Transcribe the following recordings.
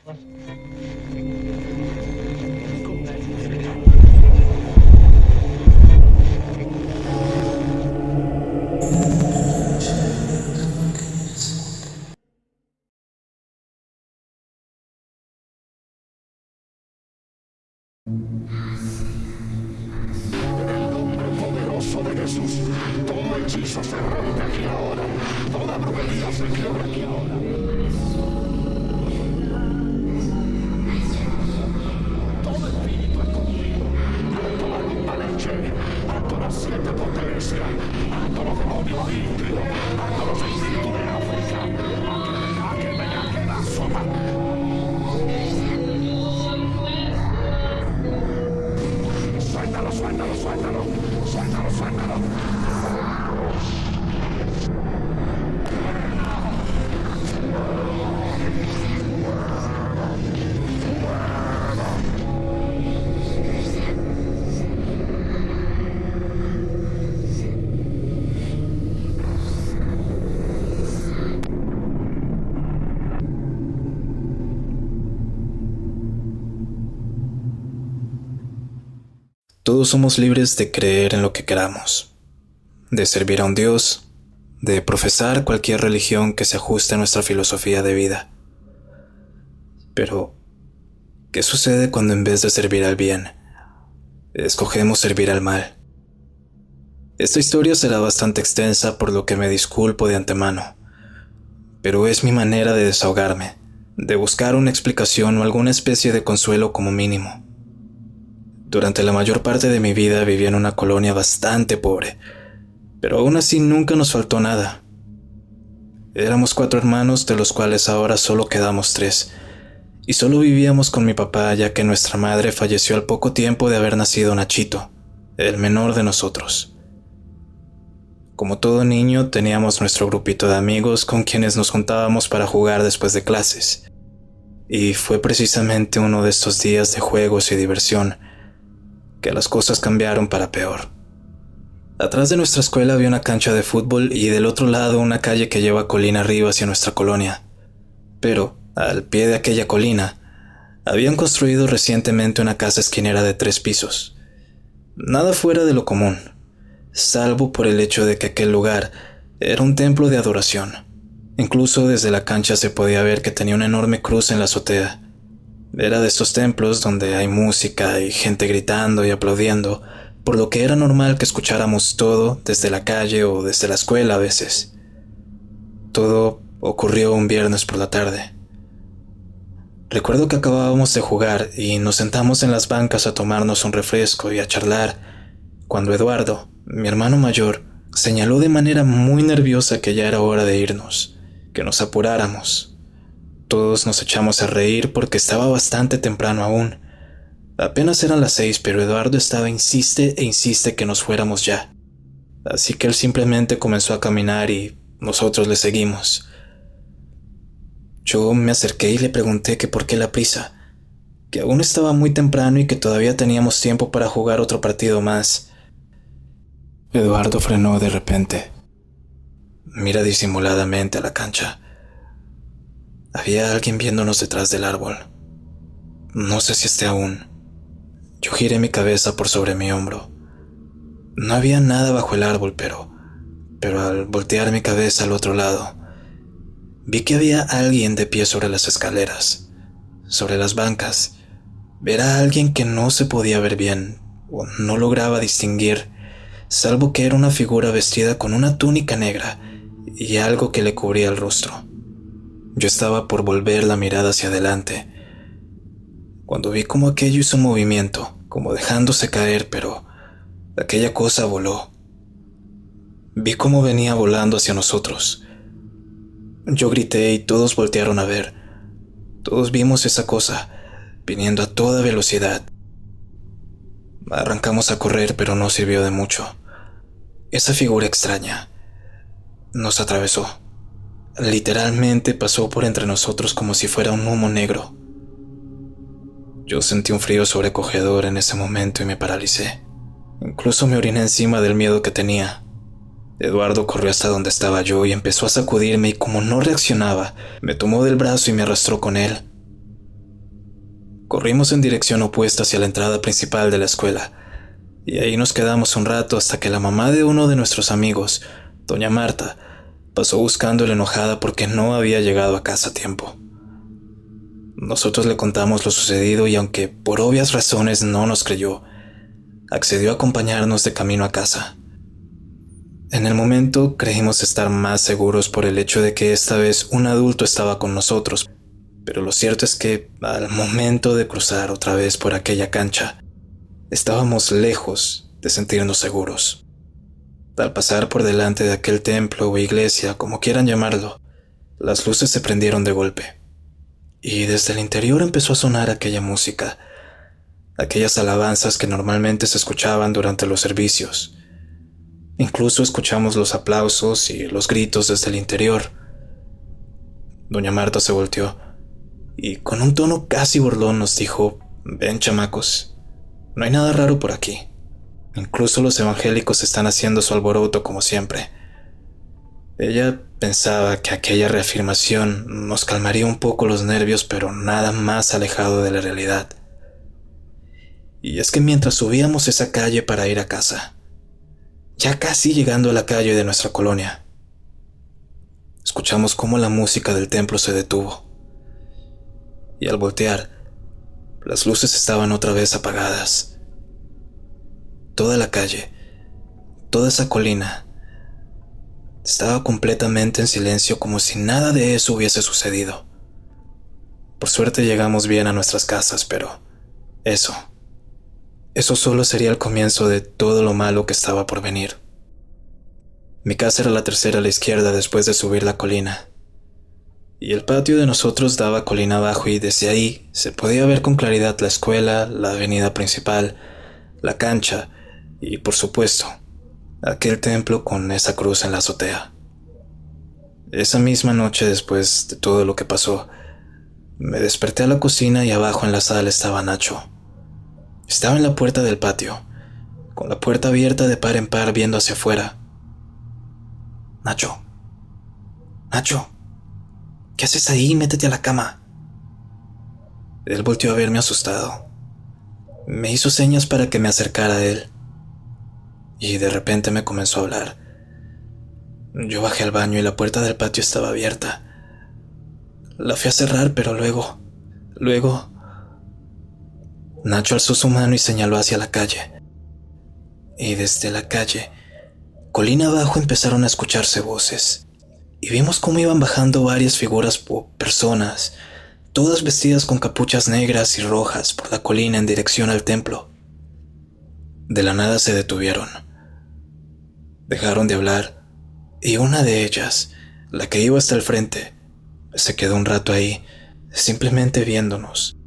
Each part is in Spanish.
De Jesús, todo hechizo se rompe aquí ahora, toda brujería se quiebra aquí ahora. Todo espíritu escondido, alto la rumba leche, alto las 7 potencias, alto los demonios indios, alto los espíritus de África, a que me la soma. Suéltalo, suéltalo, suéltalo, suéltalo, suéltalo. Todos somos libres de creer en lo que queramos, de servir a un Dios, de profesar cualquier religión que se ajuste a nuestra filosofía de vida. Pero, ¿qué sucede cuando en vez de servir al bien, escogemos servir al mal? Esta historia será bastante extensa, por lo que me disculpo de antemano, pero es mi manera de desahogarme, de buscar una explicación o alguna especie de consuelo como mínimo. Durante la mayor parte de mi vida viví en una colonia bastante pobre, pero aún así nunca nos faltó nada. Éramos 4 hermanos, de los cuales ahora solo quedamos 3, y solo vivíamos con mi papá, ya que nuestra madre falleció al poco tiempo de haber nacido Nachito, el menor de nosotros. Como todo niño, teníamos nuestro grupito de amigos con quienes nos juntábamos para jugar después de clases, y fue precisamente uno de estos días de juegos y diversión que las cosas cambiaron para peor. Atrás de nuestra escuela había una cancha de fútbol y del otro lado una calle que lleva colina arriba hacia nuestra colonia. Pero, al pie de aquella colina, habían construido recientemente una casa esquinera de 3 pisos. Nada fuera de lo común, salvo por el hecho de que aquel lugar era un templo de adoración. Incluso desde la cancha se podía ver que tenía una enorme cruz en la azotea. Era de estos templos donde hay música y gente gritando y aplaudiendo, por lo que era normal que escucháramos todo desde la calle o desde la escuela a veces. Todo ocurrió un viernes por la tarde. Recuerdo que acabábamos de jugar y nos sentamos en las bancas a tomarnos un refresco y a charlar, cuando Eduardo, mi hermano mayor, señaló de manera muy nerviosa que ya era hora de irnos, que nos apuráramos. Todos nos echamos a reír porque estaba bastante temprano aún. Apenas eran las 6, pero Eduardo estaba insiste e insiste que nos fuéramos ya. Así que él simplemente comenzó a caminar y nosotros le seguimos. Yo me acerqué y le pregunté que por qué la prisa, que aún estaba muy temprano y que todavía teníamos tiempo para jugar otro partido más. Eduardo frenó de repente. Mira disimuladamente a la cancha. Había alguien viéndonos detrás del árbol. No sé si esté aún. Yo giré mi cabeza por sobre mi hombro. No había nada bajo el árbol, pero al voltear mi cabeza al otro lado, vi que había alguien de pie sobre las escaleras, sobre las bancas. Era alguien que no se podía ver bien, o no lograba distinguir, salvo que era una figura vestida con una túnica negra y algo que le cubría el rostro. Yo estaba por volver la mirada hacia adelante, cuando vi como aquello hizo un movimiento, como dejándose caer, pero aquella cosa voló. Vi cómo venía volando hacia nosotros. Yo grité y todos voltearon a ver. Todos vimos esa cosa, viniendo a toda velocidad. Arrancamos a correr, pero no sirvió de mucho. Esa figura extraña nos atravesó. Literalmente pasó por entre nosotros como si fuera un humo negro. Yo sentí un frío sobrecogedor en ese momento y me paralicé. Incluso me oriné encima del miedo que tenía. Eduardo corrió hasta donde estaba yo y empezó a sacudirme y como no reaccionaba, me tomó del brazo y me arrastró con él. Corrimos en dirección opuesta hacia la entrada principal de la escuela, y ahí nos quedamos un rato hasta que la mamá de uno de nuestros amigos, doña Marta, pasó buscándole enojada porque no había llegado a casa a tiempo. Nosotros le contamos lo sucedido y aunque por obvias razones no nos creyó, accedió a acompañarnos de camino a casa. En el momento creímos estar más seguros por el hecho de que esta vez un adulto estaba con nosotros, pero lo cierto es que al momento de cruzar otra vez por aquella cancha, estábamos lejos de sentirnos seguros. Al pasar por delante de aquel templo o iglesia, como quieran llamarlo, las luces se prendieron de golpe, y desde el interior empezó a sonar aquella música, aquellas alabanzas que normalmente se escuchaban durante los servicios. Incluso escuchamos los aplausos y los gritos desde el interior. Doña Marta se volteó y con un tono casi burlón nos dijo: «Ven, chamacos, no hay nada raro por aquí. Incluso los evangélicos están haciendo su alboroto como siempre». Ella pensaba que aquella reafirmación nos calmaría un poco los nervios, pero nada más alejado de la realidad. Y es que mientras subíamos esa calle para ir a casa, ya casi llegando a la calle de nuestra colonia, escuchamos cómo la música del templo se detuvo. Y al voltear, las luces estaban otra vez apagadas. Toda la calle, toda esa colina, estaba completamente en silencio, como si nada de eso hubiese sucedido. Por suerte llegamos bien a nuestras casas, pero eso solo sería el comienzo de todo lo malo que estaba por venir. Mi casa era la tercera a la izquierda después de subir la colina, y el patio de nosotros daba colina abajo, y desde ahí se podía ver con claridad la escuela, la avenida principal, la cancha y, por supuesto, aquel templo con esa cruz en la azotea. Esa misma noche, después de todo lo que pasó, me desperté a la cocina y abajo en la sala estaba Nacho. Estaba en la puerta del patio, con la puerta abierta de par en par viendo hacia afuera. «Nacho, Nacho, ¿qué haces ahí? Métete a la cama». Él volteó a verme asustado. Me hizo señas para que me acercara a él, y de repente me comenzó a hablar. Yo bajé al baño y la puerta del patio estaba abierta. La fui a cerrar, pero luego... Nacho alzó su mano y señaló hacia la calle. Y desde la calle, colina abajo, empezaron a escucharse voces. Y vimos cómo iban bajando varias figuras o personas, todas vestidas con capuchas negras y rojas, por la colina en dirección al templo. De la nada se detuvieron. Dejaron de hablar, y una de ellas, la que iba hasta el frente, se quedó un rato ahí, simplemente viéndonos.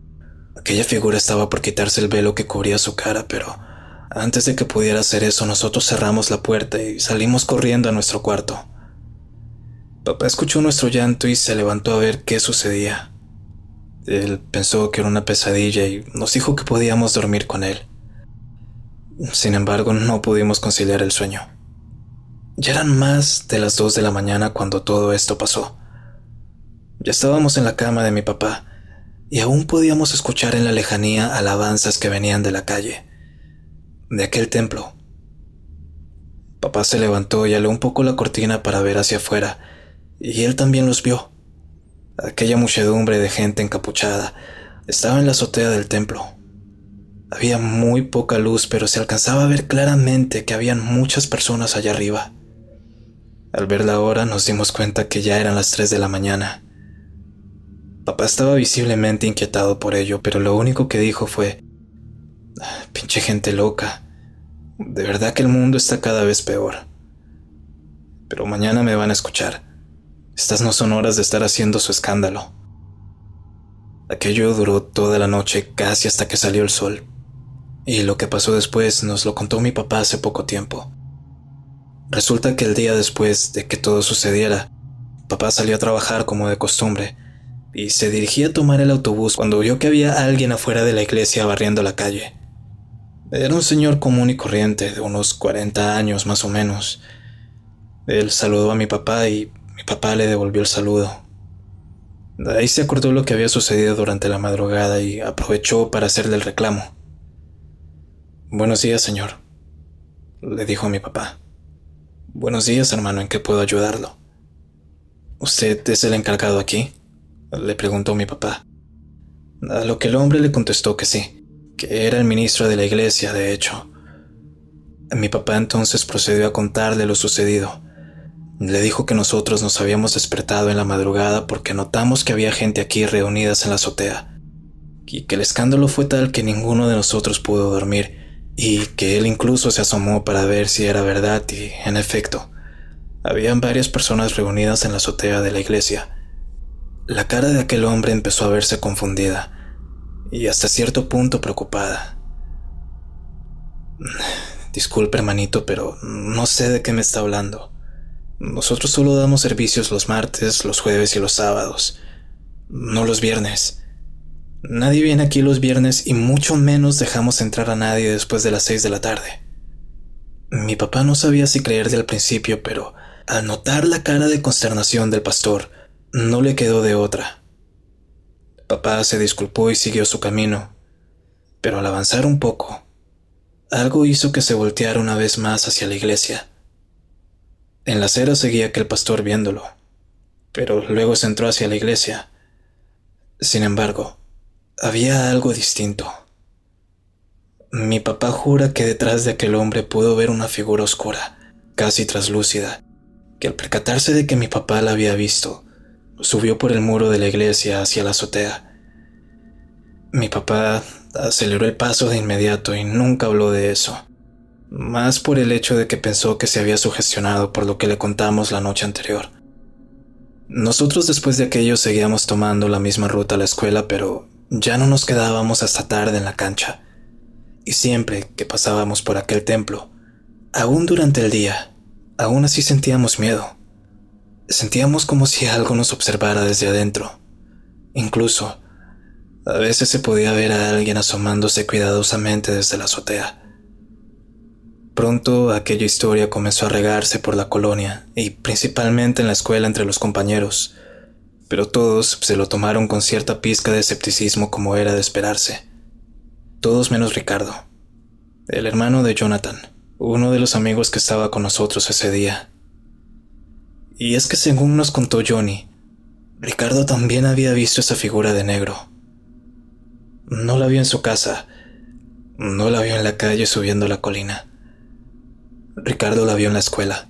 Aquella figura estaba por quitarse el velo que cubría su cara, pero antes de que pudiera hacer eso, nosotros cerramos la puerta y salimos corriendo a nuestro cuarto. Papá escuchó nuestro llanto y se levantó a ver qué sucedía. Él pensó que era una pesadilla y nos dijo que podíamos dormir con él. Sin embargo, no pudimos conciliar el sueño. Ya eran más de las 2 de la mañana cuando todo esto pasó. Ya estábamos en la cama de mi papá y aún podíamos escuchar en la lejanía alabanzas que venían de la calle, de aquel templo. Papá se levantó y aló un poco la cortina para ver hacia afuera, y él también los vio. Aquella muchedumbre de gente encapuchada estaba en la azotea del templo. Había muy poca luz, pero se alcanzaba a ver claramente que habían muchas personas allá arriba. Al ver la hora nos dimos cuenta que ya eran las 3 de la mañana. Papá estaba visiblemente inquietado por ello, pero lo único que dijo fue: «Pinche gente loca. De verdad que el mundo está cada vez peor. Pero mañana me van a escuchar. Estas no son horas de estar haciendo su escándalo». Aquello duró toda la noche, casi hasta que salió el sol. Y lo que pasó después nos lo contó mi papá hace poco tiempo. Resulta que el día después de que todo sucediera, papá salió a trabajar como de costumbre y se dirigía a tomar el autobús cuando vio que había alguien afuera de la iglesia barriendo la calle. Era un señor común y corriente, de unos 40 años más o menos. Él saludó a mi papá y mi papá le devolvió el saludo. Ahí se acordó lo que había sucedido durante la madrugada y aprovechó para hacerle el reclamo. «Buenos días, señor», le dijo a mi papá. «Buenos días, hermano, ¿en qué puedo ayudarlo?» «¿Usted es el encargado aquí?», le preguntó mi papá. A lo que el hombre le contestó que sí, que era el ministro de la iglesia, de hecho. Mi papá entonces procedió a contarle lo sucedido. Le dijo que nosotros nos habíamos despertado en la madrugada porque notamos que había gente aquí reunidas en la azotea, y que el escándalo fue tal que ninguno de nosotros pudo dormir, y que él incluso se asomó para ver si era verdad, y, en efecto, habían varias personas reunidas en la azotea de la iglesia. La cara de aquel hombre empezó a verse confundida, y hasta cierto punto preocupada. «Disculpe, hermanito, pero no sé de qué me está hablando. Nosotros solo damos servicios los martes, los jueves y los sábados, no los viernes. Nadie viene aquí los viernes y mucho menos dejamos entrar a nadie después de las 6 de la tarde». Mi papá no sabía si creerle al principio, pero al notar la cara de consternación del pastor, no le quedó de otra. Papá se disculpó y siguió su camino, pero al avanzar un poco, algo hizo que se volteara una vez más hacia la iglesia. En la acera seguía aquel pastor viéndolo, pero luego se entró hacia la iglesia. Sin embargo, había algo distinto. Mi papá jura que detrás de aquel hombre pudo ver una figura oscura, casi traslúcida, que al percatarse de que mi papá la había visto, subió por el muro de la iglesia hacia la azotea. Mi papá aceleró el paso de inmediato y nunca habló de eso, más por el hecho de que pensó que se había sugestionado por lo que le contamos la noche anterior. Nosotros después de aquello seguíamos tomando la misma ruta a la escuela, pero ya no nos quedábamos hasta tarde en la cancha. Y siempre que pasábamos por aquel templo, aún durante el día, aún así sentíamos miedo. Sentíamos como si algo nos observara desde adentro. Incluso, a veces se podía ver a alguien asomándose cuidadosamente desde la azotea. Pronto aquella historia comenzó a regarse por la colonia y principalmente en la escuela entre los compañeros, pero todos se lo tomaron con cierta pizca de escepticismo como era de esperarse. Todos menos Ricardo, el hermano de Jonathan, uno de los amigos que estaba con nosotros ese día. Y es que según nos contó Johnny, Ricardo también había visto esa figura de negro. No la vio en su casa, no la vio en la calle subiendo la colina. Ricardo la vio en la escuela.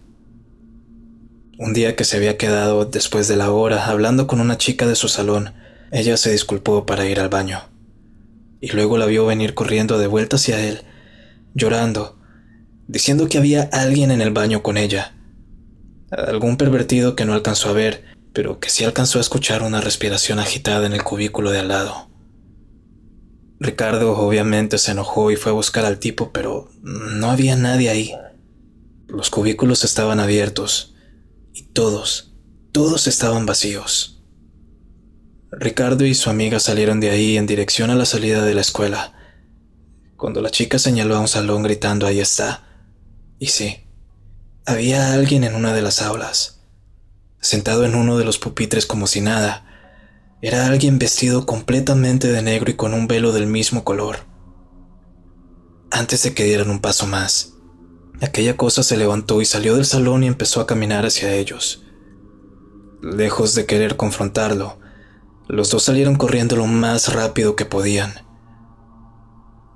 Un día que se había quedado después de la hora hablando con una chica de su salón, ella se disculpó para ir al baño. Y luego la vio venir corriendo de vuelta hacia él, llorando, diciendo que había alguien en el baño con ella. Algún pervertido que no alcanzó a ver, pero que sí alcanzó a escuchar una respiración agitada en el cubículo de al lado. Ricardo obviamente se enojó y fue a buscar al tipo, pero no había nadie ahí. Los cubículos estaban abiertos y todos estaban vacíos. Ricardo y su amiga salieron de ahí en dirección a la salida de la escuela, cuando la chica señaló a un salón gritando «ahí está». Y sí, había alguien en una de las aulas, sentado en uno de los pupitres como si nada. Era alguien vestido completamente de negro y con un velo del mismo color. Antes de que dieran un paso más, aquella cosa se levantó y salió del salón y empezó a caminar hacia ellos. Lejos de querer confrontarlo, los dos salieron corriendo lo más rápido que podían.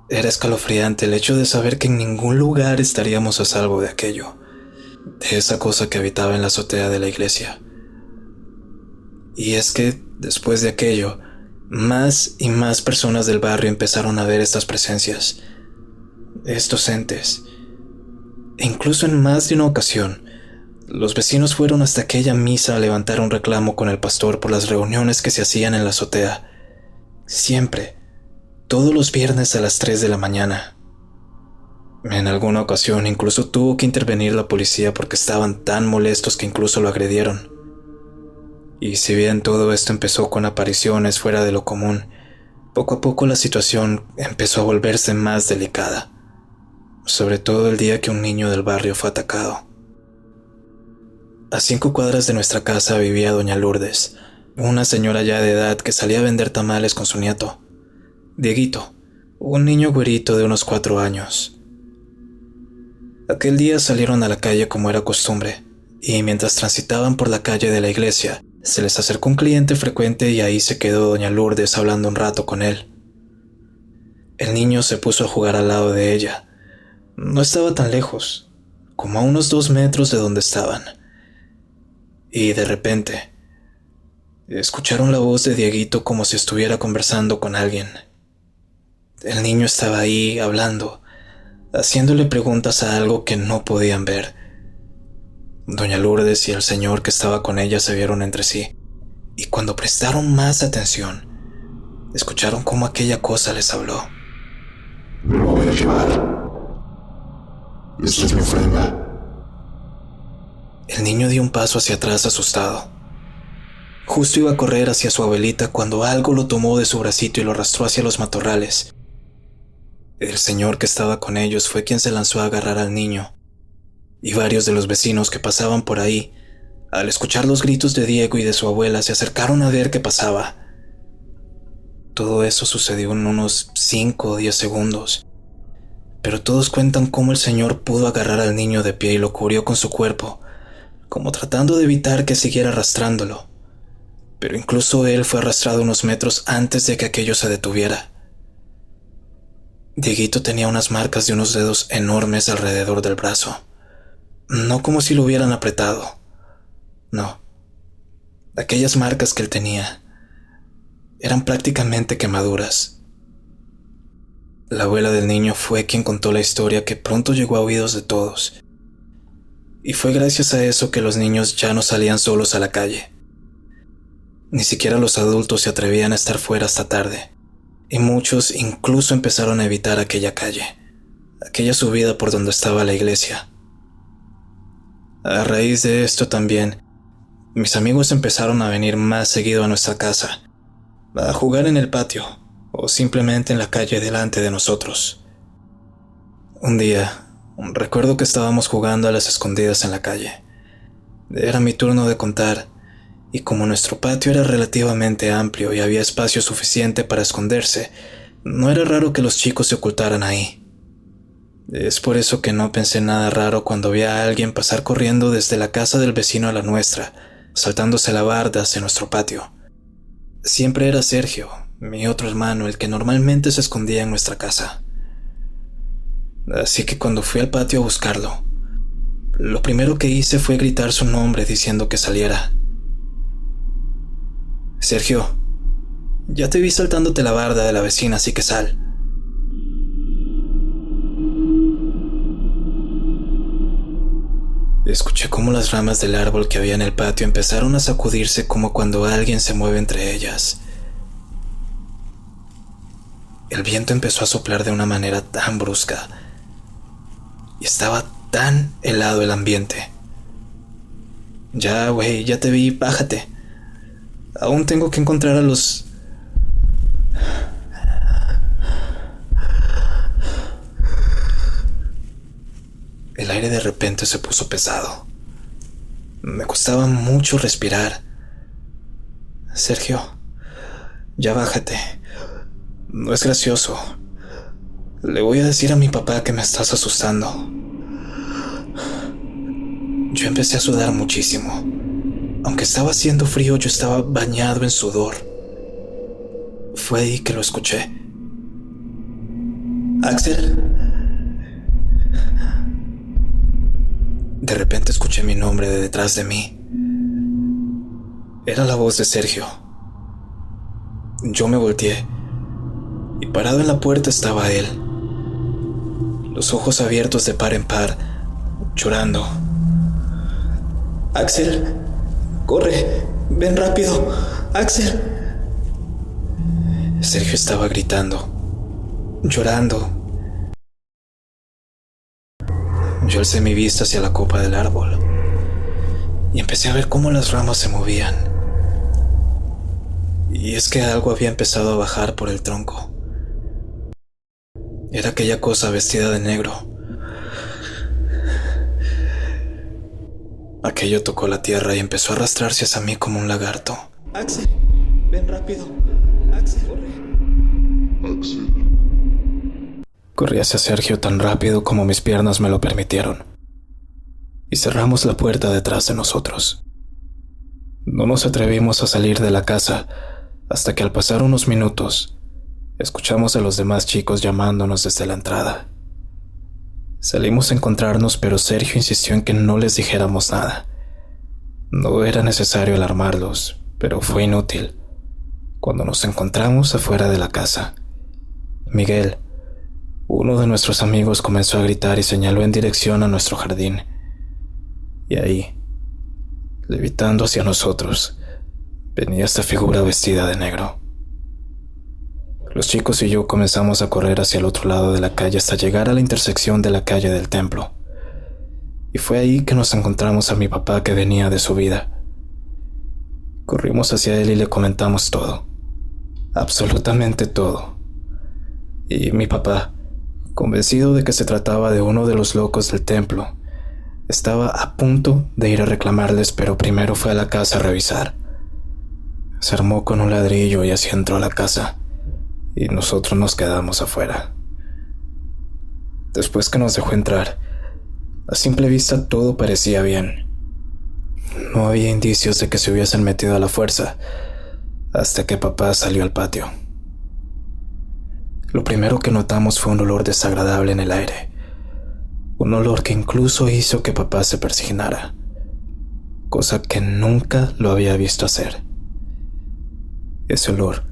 Era escalofriante el hecho de saber que en ningún lugar estaríamos a salvo de aquello, de esa cosa que habitaba en la azotea de la iglesia. Y es que, después de aquello, más y más personas del barrio empezaron a ver estas presencias, estos entes. E incluso en más de una ocasión, los vecinos fueron hasta aquella misa a levantar un reclamo con el pastor por las reuniones que se hacían en la azotea. Siempre, todos los viernes a las 3 de la mañana. En alguna ocasión incluso tuvo que intervenir la policía porque estaban tan molestos que incluso lo agredieron. Y si bien todo esto empezó con apariciones fuera de lo común, poco a poco la situación empezó a volverse más delicada, sobre todo el día que un niño del barrio fue atacado. A 5 cuadras de nuestra casa vivía doña Lourdes, una señora ya de edad que salía a vender tamales con su nieto, Dieguito, un niño güerito de unos 4 años. Aquel día salieron a la calle como era costumbre, y mientras transitaban por la calle de la iglesia, se les acercó un cliente frecuente y ahí se quedó doña Lourdes hablando un rato con él. El niño se puso a jugar al lado de ella. No estaba tan lejos, como a unos 2 metros de donde estaban. Y de repente, escucharon la voz de Dieguito como si estuviera conversando con alguien. El niño estaba ahí hablando, haciéndole preguntas a algo que no podían ver. Doña Lourdes y el señor que estaba con ella se vieron entre sí, y cuando prestaron más atención, escucharon cómo aquella cosa les habló. Me lo voy a llevar. Y esta es mi ofrenda. El niño dio un paso hacia atrás asustado. Justo iba a correr hacia su abuelita cuando algo lo tomó de su bracito y lo arrastró hacia los matorrales. El señor que estaba con ellos fue quien se lanzó a agarrar al niño, y varios de los vecinos que pasaban por ahí, al escuchar los gritos de Diego y de su abuela, se acercaron a ver qué pasaba. Todo eso sucedió en unos 5 o 10 segundos, pero todos cuentan cómo el señor pudo agarrar al niño de pie y lo cubrió con su cuerpo, como tratando de evitar que siguiera arrastrándolo. Pero incluso él fue arrastrado unos metros antes de que aquello se detuviera. Dieguito tenía unas marcas de unos dedos enormes alrededor del brazo. No como si lo hubieran apretado. No. Aquellas marcas que él tenía eran prácticamente quemaduras. La abuela del niño fue quien contó la historia que pronto llegó a oídos de todos. Y fue gracias a eso que los niños ya no salían solos a la calle. Ni siquiera los adultos se atrevían a estar fuera hasta tarde, y muchos incluso empezaron a evitar aquella calle, aquella subida por donde estaba la iglesia. A raíz de esto también, mis amigos empezaron a venir más seguido a nuestra casa, a jugar en el patio o simplemente en la calle delante de nosotros. Un día, recuerdo que estábamos jugando a las escondidas en la calle. Era mi turno de contar, y como nuestro patio era relativamente amplio y había espacio suficiente para esconderse, no era raro que los chicos se ocultaran ahí. Es por eso que no pensé nada raro cuando vi a alguien pasar corriendo desde la casa del vecino a la nuestra, saltándose la barda hacia nuestro patio. Siempre era Sergio, mi otro hermano, el que normalmente se escondía en nuestra casa. Así que cuando fui al patio a buscarlo, lo primero que hice fue gritar su nombre diciendo que saliera. Sergio, ya te vi saltándote la barda de la vecina, así que sal. Escuché cómo las ramas del árbol que había en el patio empezaron a sacudirse como cuando alguien se mueve entre ellas. El viento empezó a soplar de una manera tan brusca y estaba tan helado el ambiente. Ya, güey, ya te vi, bájate. Aún tengo que encontrar a los... El aire de repente se puso pesado. Me costaba mucho respirar. Sergio, ya bájate. No es gracioso. Le voy a decir a mi papá que me estás asustando. Yo empecé a sudar muchísimo. Aunque estaba haciendo frío, yo estaba bañado en sudor. Fue ahí que lo escuché. Axel. De repente escuché mi nombre de detrás de mí. Era la voz de Sergio. Yo me volteé y parado en la puerta estaba él, los ojos abiertos de par en par, llorando. Axel, corre, ven rápido, Axel. Sergio estaba gritando, llorando. Yo alcé mi vista hacia la copa del árbol y empecé a ver cómo las ramas se movían. Y es que algo había empezado a bajar por el tronco. Era aquella cosa vestida de negro. Aquello tocó la tierra y empezó a arrastrarse hacia mí como un lagarto. Axel, ven rápido. Axel, corre. Corrí hacia Sergio tan rápido como mis piernas me lo permitieron, y cerramos la puerta detrás de nosotros. No nos atrevimos a salir de la casa hasta que al pasar unos minutos, escuchamos a los demás chicos llamándonos desde la entrada. Salimos a encontrarnos, pero Sergio insistió en que no les dijéramos nada. No era necesario alarmarlos, pero fue inútil. Cuando nos encontramos afuera de la casa, Miguel, uno de nuestros amigos, comenzó a gritar y señaló en dirección a nuestro jardín. Y ahí, levitando hacia nosotros, venía esta figura vestida de negro. Los chicos y yo comenzamos a correr hacia el otro lado de la calle hasta llegar a la intersección de la calle del templo. Y fue ahí que nos encontramos a mi papá, que venía de subida. Corrimos hacia él y le comentamos todo. Absolutamente todo. Y mi papá, convencido de que se trataba de uno de los locos del templo, estaba a punto de ir a reclamarles, pero primero fue a la casa a revisar. Se armó con un ladrillo y así entró a la casa, y nosotros nos quedamos afuera. Después que nos dejó entrar, a simple vista todo parecía bien. No había indicios de que se hubiesen metido a la fuerza, hasta que papá salió al patio. Lo primero que notamos fue un olor desagradable en el aire, un olor que incluso hizo que papá se persignara, cosa que nunca lo había visto hacer. Ese olor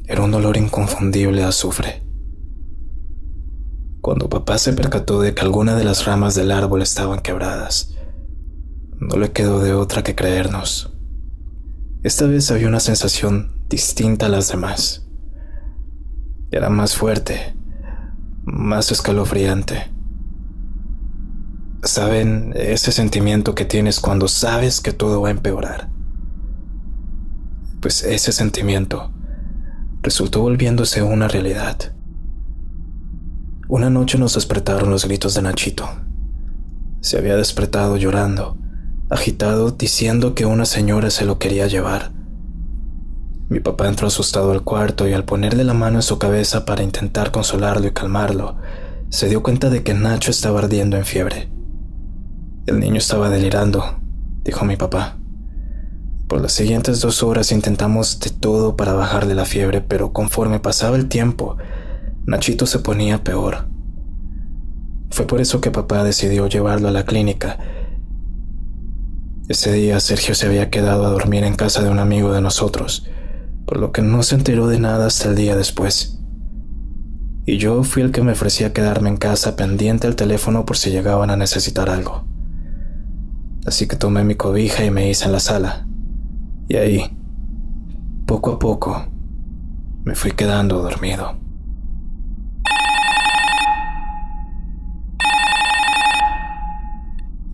era un olor inconfundible a azufre. Cuando papá se percató de que algunas de las ramas del árbol estaban quebradas, no le quedó de otra que creernos. Esta vez había una sensación distinta a las demás. Era más fuerte, más escalofriante. ¿Saben ese sentimiento que tienes cuando sabes que todo va a empeorar? Pues ese sentimiento resultó volviéndose una realidad. Una noche nos despertaron los gritos de Nachito. Se había despertado llorando, agitado, diciendo que una señora se lo quería llevar. Mi papá entró asustado al cuarto y al ponerle la mano en su cabeza para intentar consolarlo y calmarlo, se dio cuenta de que Nacho estaba ardiendo en fiebre. El niño estaba delirando, dijo mi papá. Por las siguientes 2 horas intentamos de todo para bajarle la fiebre, pero conforme pasaba el tiempo, Nachito se ponía peor. Fue por eso que papá decidió llevarlo a la clínica. Ese día Sergio se había quedado a dormir en casa de un amigo de nosotros, por lo que no se enteró de nada hasta el día después. Y yo fui el que me ofrecía quedarme en casa pendiente al teléfono por si llegaban a necesitar algo. Así que tomé mi cobija y me hice en la sala. Y ahí, poco a poco, me fui quedando dormido.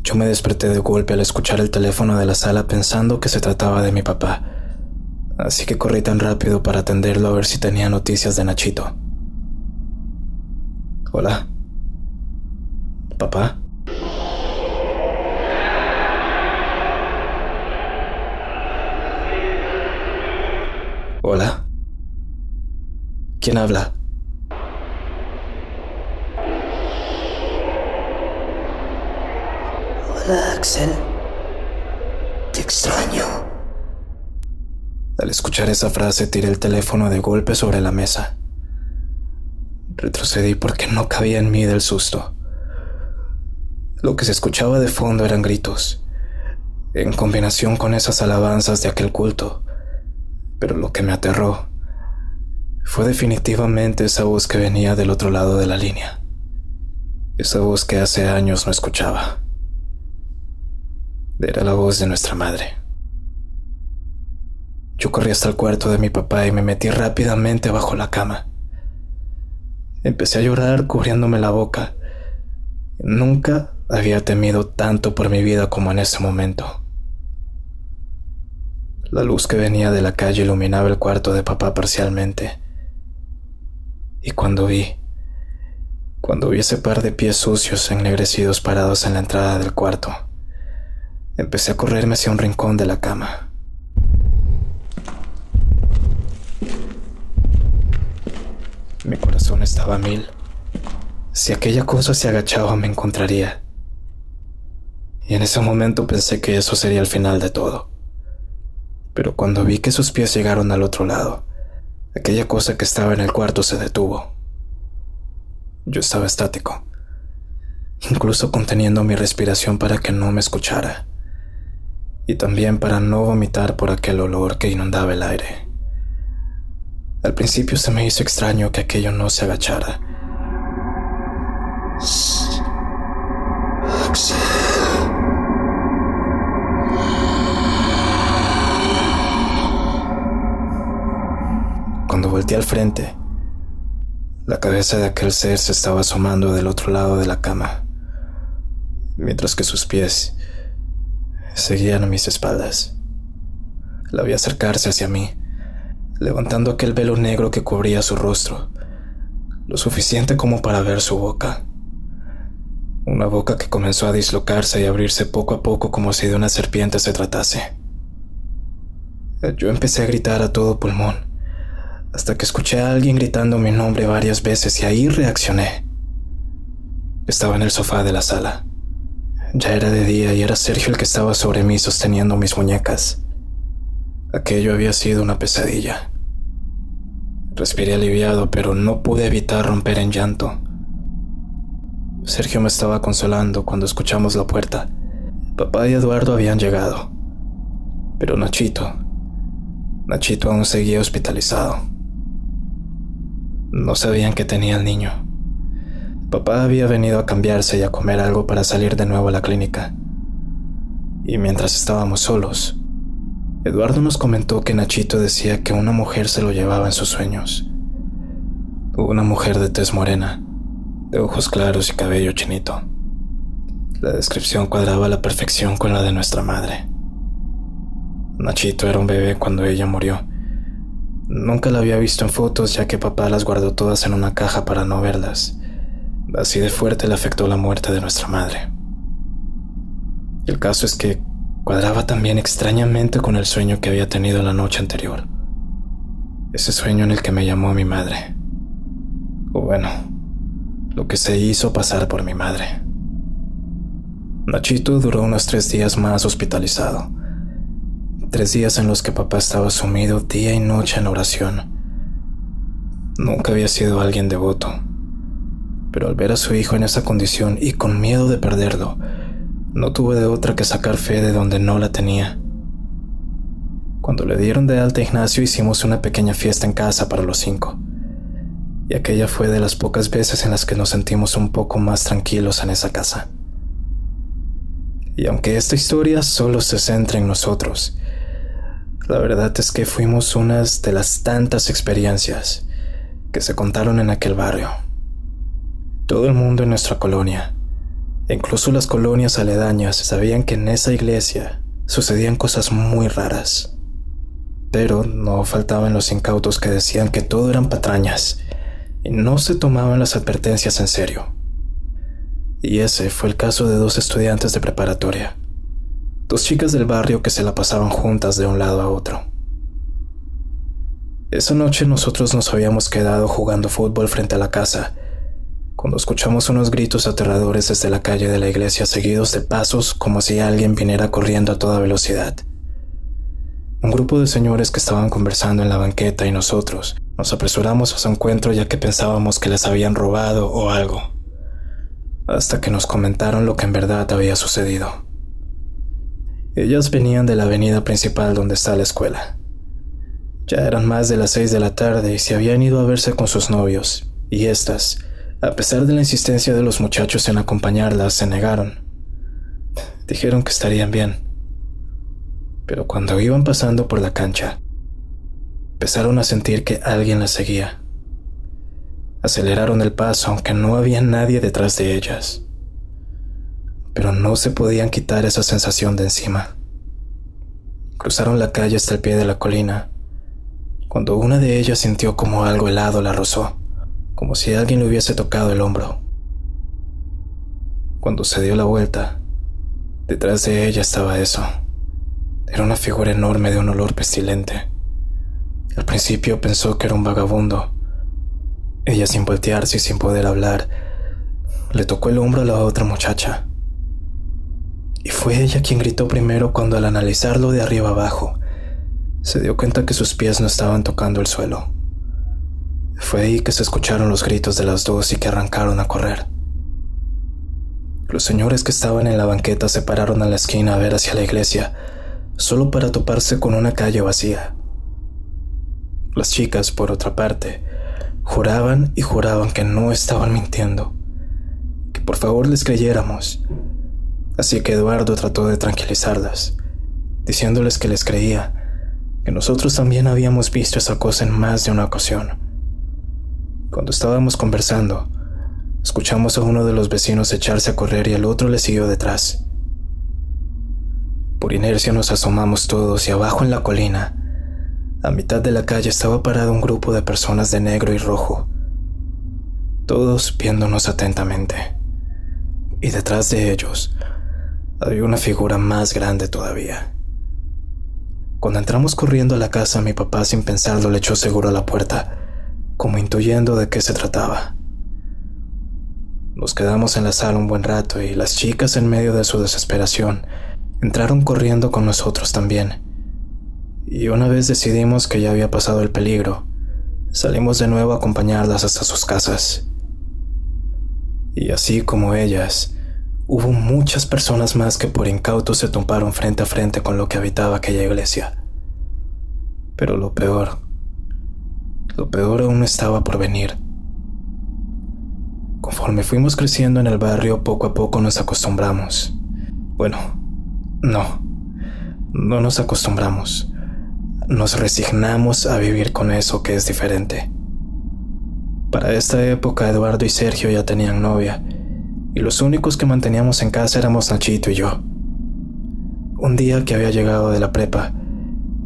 Yo me desperté de golpe al escuchar el teléfono de la sala pensando que se trataba de mi papá, así que corrí tan rápido para atenderlo a ver si tenía noticias de Nachito. ¿Hola? ¿Papá? ¿Hola? ¿Quién habla? Hola, Axel. Te extraño. Al escuchar esa frase tiré el teléfono de golpe sobre la mesa. Retrocedí porque no cabía en mí del susto. Lo que se escuchaba de fondo eran gritos, en combinación con esas alabanzas de aquel culto. Pero lo que me aterró fue definitivamente esa voz que venía del otro lado de la línea. Esa voz que hace años no escuchaba. Era la voz de nuestra madre. Yo corrí hasta el cuarto de mi papá y me metí rápidamente bajo la cama. Empecé a llorar cubriéndome la boca. Nunca había temido tanto por mi vida como en ese momento. La luz que venía de la calle iluminaba el cuarto de papá parcialmente. Y cuando vi ese par de pies sucios ennegrecidos parados en la entrada del cuarto, empecé a correrme hacia un rincón de la cama. Mi corazón estaba a 1000. Si aquella cosa se agachaba, me encontraría. Y en ese momento pensé que eso sería el final de todo. Pero cuando vi que sus pies llegaron al otro lado, aquella cosa que estaba en el cuarto se detuvo. Yo estaba estático, incluso conteniendo mi respiración para que no me escuchara, y también para no vomitar por aquel olor que inundaba el aire. Al principio se me hizo extraño que aquello no se agachara. Axel. Cuando volteé al frente, la cabeza de aquel ser se estaba asomando del otro lado de la cama, mientras que sus pies seguían a mis espaldas. La vi acercarse hacia mí, levantando aquel velo negro que cubría su rostro, lo suficiente como para ver su boca. Una boca que comenzó a dislocarse y abrirse poco a poco como si de una serpiente se tratase. Yo empecé a gritar a todo pulmón, hasta que escuché a alguien gritando mi nombre varias veces y ahí reaccioné. Estaba en el sofá de la sala. Ya era de día y era Sergio el que estaba sobre mí sosteniendo mis muñecas. Aquello había sido una pesadilla. Respiré aliviado, pero no pude evitar romper en llanto. Sergio me estaba consolando cuando escuchamos la puerta. Papá y Eduardo habían llegado, pero Nachito aún seguía hospitalizado. No sabían que tenía el niño. Papá había venido a cambiarse y a comer algo para salir de nuevo a la clínica. Y mientras estábamos solos, Eduardo nos comentó que Nachito decía que una mujer se lo llevaba en sus sueños. Una mujer de tez morena, de ojos claros y cabello chinito. La descripción cuadraba a la perfección con la de nuestra madre. Nachito era un bebé cuando ella murió. Nunca la había visto en fotos, ya que papá las guardó todas en una caja para no verlas. Así de fuerte le afectó la muerte de nuestra madre. El caso es que cuadraba también extrañamente con el sueño que había tenido la noche anterior. Ese sueño en el que me llamó mi madre. O bueno, lo que se hizo pasar por mi madre. Nachito duró unos 3 días más hospitalizado. 3 días en los que papá estaba sumido día y noche en oración. Nunca había sido alguien devoto, pero al ver a su hijo en esa condición y con miedo de perderlo, no tuve de otra que sacar fe de donde no la tenía. Cuando le dieron de alta a Ignacio, hicimos una pequeña fiesta en casa para los 5, y aquella fue de las pocas veces en las que nos sentimos un poco más tranquilos en esa casa. Y aunque esta historia solo se centra en nosotros, la verdad es que fuimos unas de las tantas experiencias que se contaron en aquel barrio. Todo el mundo en nuestra colonia, e incluso las colonias aledañas, sabían que en esa iglesia sucedían cosas muy raras. Pero no faltaban los incautos que decían que todo eran patrañas y no se tomaban las advertencias en serio. Y ese fue el caso de 2 estudiantes de preparatoria. 2 chicas del barrio que se la pasaban juntas de un lado a otro. Esa noche nosotros nos habíamos quedado jugando fútbol frente a la casa, cuando escuchamos unos gritos aterradores desde la calle de la iglesia, seguidos de pasos como si alguien viniera corriendo a toda velocidad. Un grupo de señores que estaban conversando en la banqueta y nosotros nos apresuramos a su encuentro, ya que pensábamos que les habían robado o algo, hasta que nos comentaron lo que en verdad había sucedido. Ellas venían de la avenida principal donde está la escuela. Ya eran más de las 6 de la tarde y se habían ido a verse con sus novios, y estas, a pesar de la insistencia de los muchachos en acompañarlas, se negaron. Dijeron que estarían bien. Pero cuando iban pasando por la cancha, empezaron a sentir que alguien las seguía. Aceleraron el paso, aunque no había nadie detrás de ellas. Pero no se podían quitar esa sensación de encima. Cruzaron la calle hasta el pie de la colina, cuando una de ellas sintió como algo helado la rozó, como si alguien le hubiese tocado el hombro. Cuando se dio la vuelta, detrás de ella estaba eso. Era una figura enorme de un olor pestilente. Al principio pensó que era un vagabundo, Ella, sin voltearse y sin poder hablar, le tocó el hombro a la otra muchacha. Y fue ella quien gritó primero cuando, al analizarlo de arriba abajo, se dio cuenta que sus pies no estaban tocando el suelo. Fue ahí que se escucharon los gritos de las dos y que arrancaron a correr. Los señores que estaban en la banqueta se pararon a la esquina a ver hacia la iglesia, solo para toparse con una calle vacía. Las chicas, por otra parte, juraban y juraban que no estaban mintiendo, que por favor les creyéramos. Así que Eduardo trató de tranquilizarlas, diciéndoles que les creía, que nosotros también habíamos visto esa cosa en más de una ocasión. Cuando estábamos conversando, escuchamos a uno de los vecinos echarse a correr y el otro le siguió detrás. Por inercia nos asomamos todos y abajo en la colina, a mitad de la calle, estaba parado un grupo de personas de negro y rojo, todos viéndonos atentamente. Y detrás de ellos había una figura más grande todavía. Cuando entramos corriendo a la casa, mi papá, sin pensarlo, le echó seguro a la puerta, como intuyendo de qué se trataba. Nos quedamos en la sala un buen rato y las chicas, en medio de su desesperación, entraron corriendo con nosotros también. Y una vez decidimos que ya había pasado el peligro, salimos de nuevo a acompañarlas hasta sus casas. Y así como ellas, hubo muchas personas más que por incautos se toparon frente a frente con lo que habitaba aquella iglesia. Pero lo peor aún estaba por venir. Conforme fuimos creciendo en el barrio, poco a poco nos acostumbramos. Bueno, no nos acostumbramos. Nos resignamos a vivir con eso que es diferente. Para esta época, Eduardo y Sergio ya tenían novia, y los únicos que manteníamos en casa éramos Nachito y yo. Un día que había llegado de la prepa,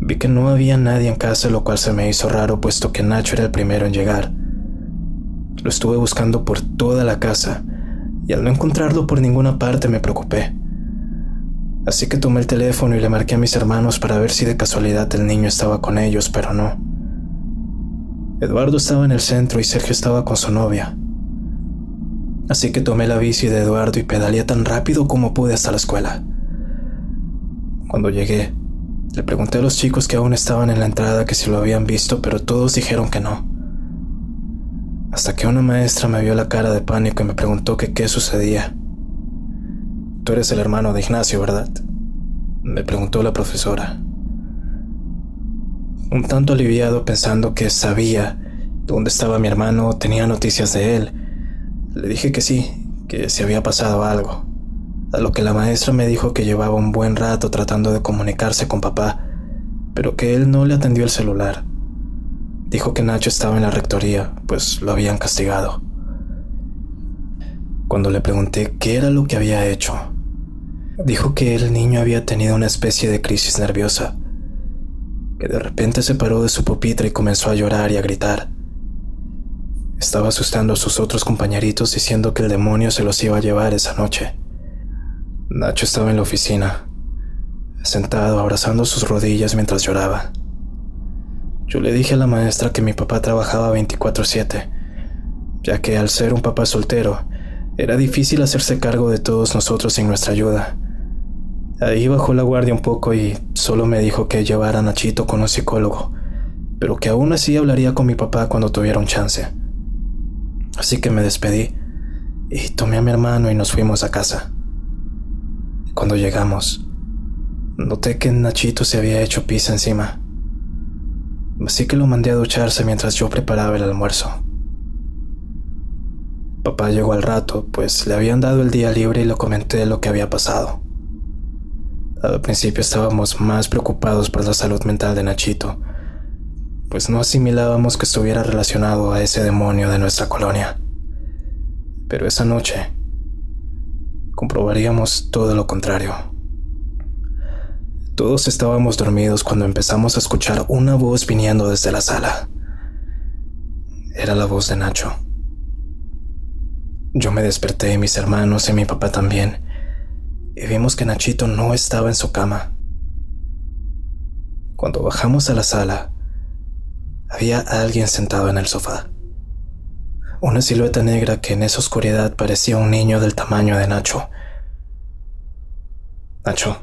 vi que no había nadie en casa, lo cual se me hizo raro, puesto que Nacho era el primero en llegar. Lo estuve buscando por toda la casa, y al no encontrarlo por ninguna parte me preocupé. Así que tomé el teléfono y le marqué a mis hermanos para ver si de casualidad el niño estaba con ellos, pero no. Eduardo estaba en el centro y Sergio estaba con su novia. Así que tomé la bici de Eduardo y pedaleé tan rápido como pude hasta la escuela. Cuando llegué, le pregunté a los chicos que aún estaban en la entrada que si lo habían visto, pero todos dijeron que no. Hasta que una maestra me vio la cara de pánico y me preguntó que qué sucedía. «Tú eres el hermano de Ignacio, ¿verdad?», me preguntó la profesora. Un tanto aliviado, pensando que sabía dónde estaba mi hermano, tenía noticias de él, le dije que sí, que se había pasado algo. A lo que la maestra me dijo que llevaba un buen rato tratando de comunicarse con papá, pero que él no le atendió el celular. Dijo que Nacho estaba en la rectoría, pues lo habían castigado. Cuando le pregunté qué era lo que había hecho, dijo que el niño había tenido una especie de crisis nerviosa, que de repente se paró de su pupitre y comenzó a llorar y a gritar. Estaba asustando a sus otros compañeritos, diciendo que el demonio se los iba a llevar esa noche. Nacho estaba en la oficina, sentado abrazando sus rodillas mientras lloraba. Yo le dije a la maestra que mi papá trabajaba 24/7, ya que al ser un papá soltero, era difícil hacerse cargo de todos nosotros sin nuestra ayuda. Ahí bajó la guardia un poco y solo me dijo que llevara a Nachito con un psicólogo, pero que aún así hablaría con mi papá cuando tuviera un chance. Así que me despedí y tomé a mi hermano y nos fuimos a casa. Cuando llegamos, noté que Nachito se había hecho pis encima, así que lo mandé a ducharse mientras yo preparaba el almuerzo. Papá llegó al rato, pues le habían dado el día libre y le comenté lo que había pasado. Al principio estábamos más preocupados por la salud mental de Nachito, pues no asimilábamos que estuviera relacionado a ese demonio de nuestra colonia. Pero esa noche comprobaríamos todo lo contrario. Todos estábamos dormidos cuando empezamos a escuchar una voz viniendo desde la sala. Era la voz de Nacho. Yo me desperté, y mis hermanos y mi papá también, y vimos que Nachito no estaba en su cama. Cuando bajamos a la sala, había alguien sentado en el sofá. una silueta negra que en esa oscuridad parecía un niño del tamaño de Nacho. Nacho,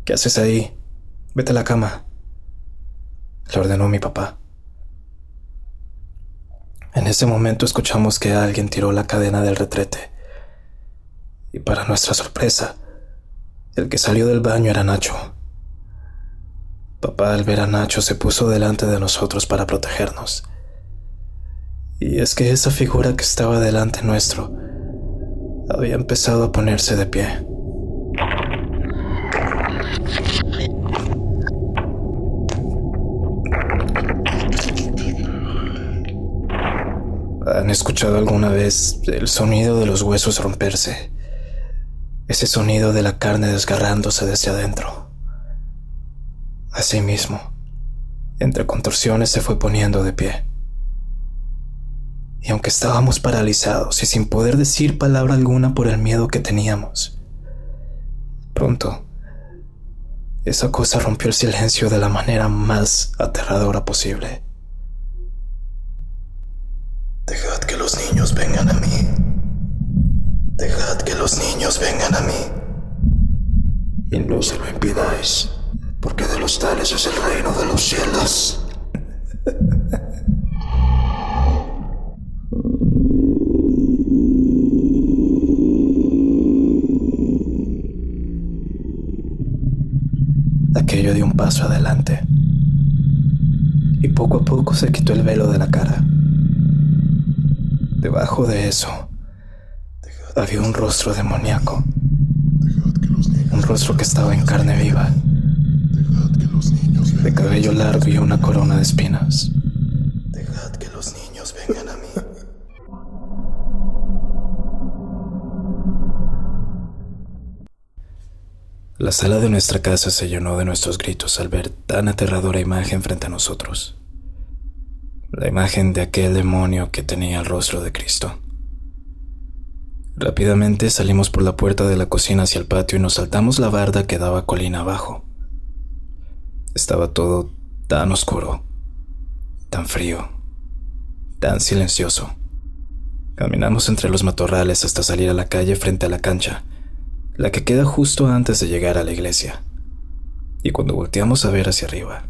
¿qué haces ahí? Vete a la cama, le ordenó mi papá. En ese momento escuchamos que alguien tiró la cadena del retrete. Y para nuestra sorpresa, el que salió del baño era Nacho. Papá, al ver a Nacho, se puso delante de nosotros para protegernos. Y es que esa figura que estaba delante nuestro había empezado a ponerse de pie. ¿Han escuchado alguna vez el sonido de los huesos romperse? Ese sonido de la carne desgarrándose desde adentro. Así mismo, entre contorsiones se fue poniendo de pie. Y aunque estábamos paralizados y sin poder decir palabra alguna por el miedo que teníamos, pronto, esa cosa rompió el silencio de la manera más aterradora posible. Dejad que los niños vengan a mí. Dejad que los niños vengan a mí. Y no se lo impidáis, porque de los tales es el reino de los cielos. Aquello dio un paso adelante, y poco a poco se quitó el velo de la cara. Debajo de eso había un rostro demoníaco, un rostro que estaba en carne viva, de cabello largo y una corona de espinas. Dejad que los niños vengan a mí. La sala de nuestra casa se llenó de nuestros gritos al ver tan aterradora imagen frente a nosotros. La imagen de aquel demonio que tenía el rostro de Cristo. Rápidamente salimos por la puerta de la cocina hacia el patio y nos saltamos la barda que daba colina abajo. Estaba todo tan oscuro, tan frío, tan silencioso. Caminamos entre los matorrales hasta salir a la calle frente a la cancha, la que queda justo antes de llegar a la iglesia. Y cuando volteamos a ver hacia arriba,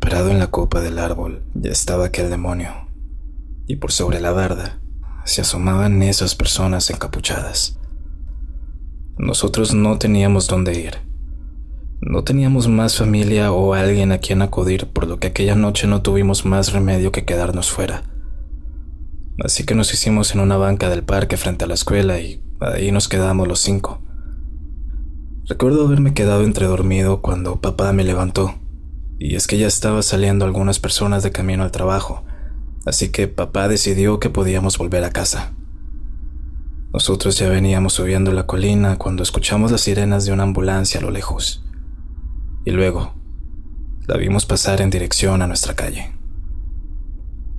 parado en la copa del árbol, ya estaba aquel demonio. Y por sobre la barda se asomaban esas personas encapuchadas. Nosotros no teníamos dónde ir. No teníamos más familia o alguien a quien acudir, por lo que aquella noche no tuvimos más remedio que quedarnos fuera. Así que nos hicimos en una banca del parque frente a la escuela y ahí nos quedamos los 5. Recuerdo haberme quedado entredormido cuando papá me levantó. Y es que ya estaba saliendo algunas personas de camino al trabajo, así que papá decidió que podíamos volver a casa. Nosotros ya veníamos subiendo la colina cuando escuchamos las sirenas de una ambulancia a lo lejos. Y luego, la vimos pasar en dirección a nuestra calle.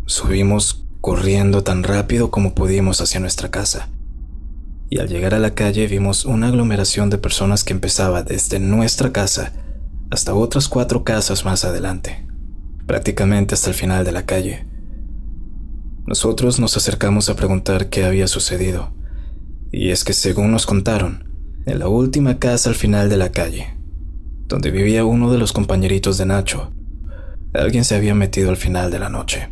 Subimos corriendo tan rápido como pudimos hacia nuestra casa. Y al llegar a la calle vimos una aglomeración de personas que empezaba desde nuestra casa hasta otras 4 casas más adelante, prácticamente hasta el final de la calle. Nosotros nos acercamos a preguntar qué había sucedido, y es que según nos contaron, en la última casa al final de la calle, donde vivía uno de los compañeritos de Nacho, alguien se había metido al final de la noche.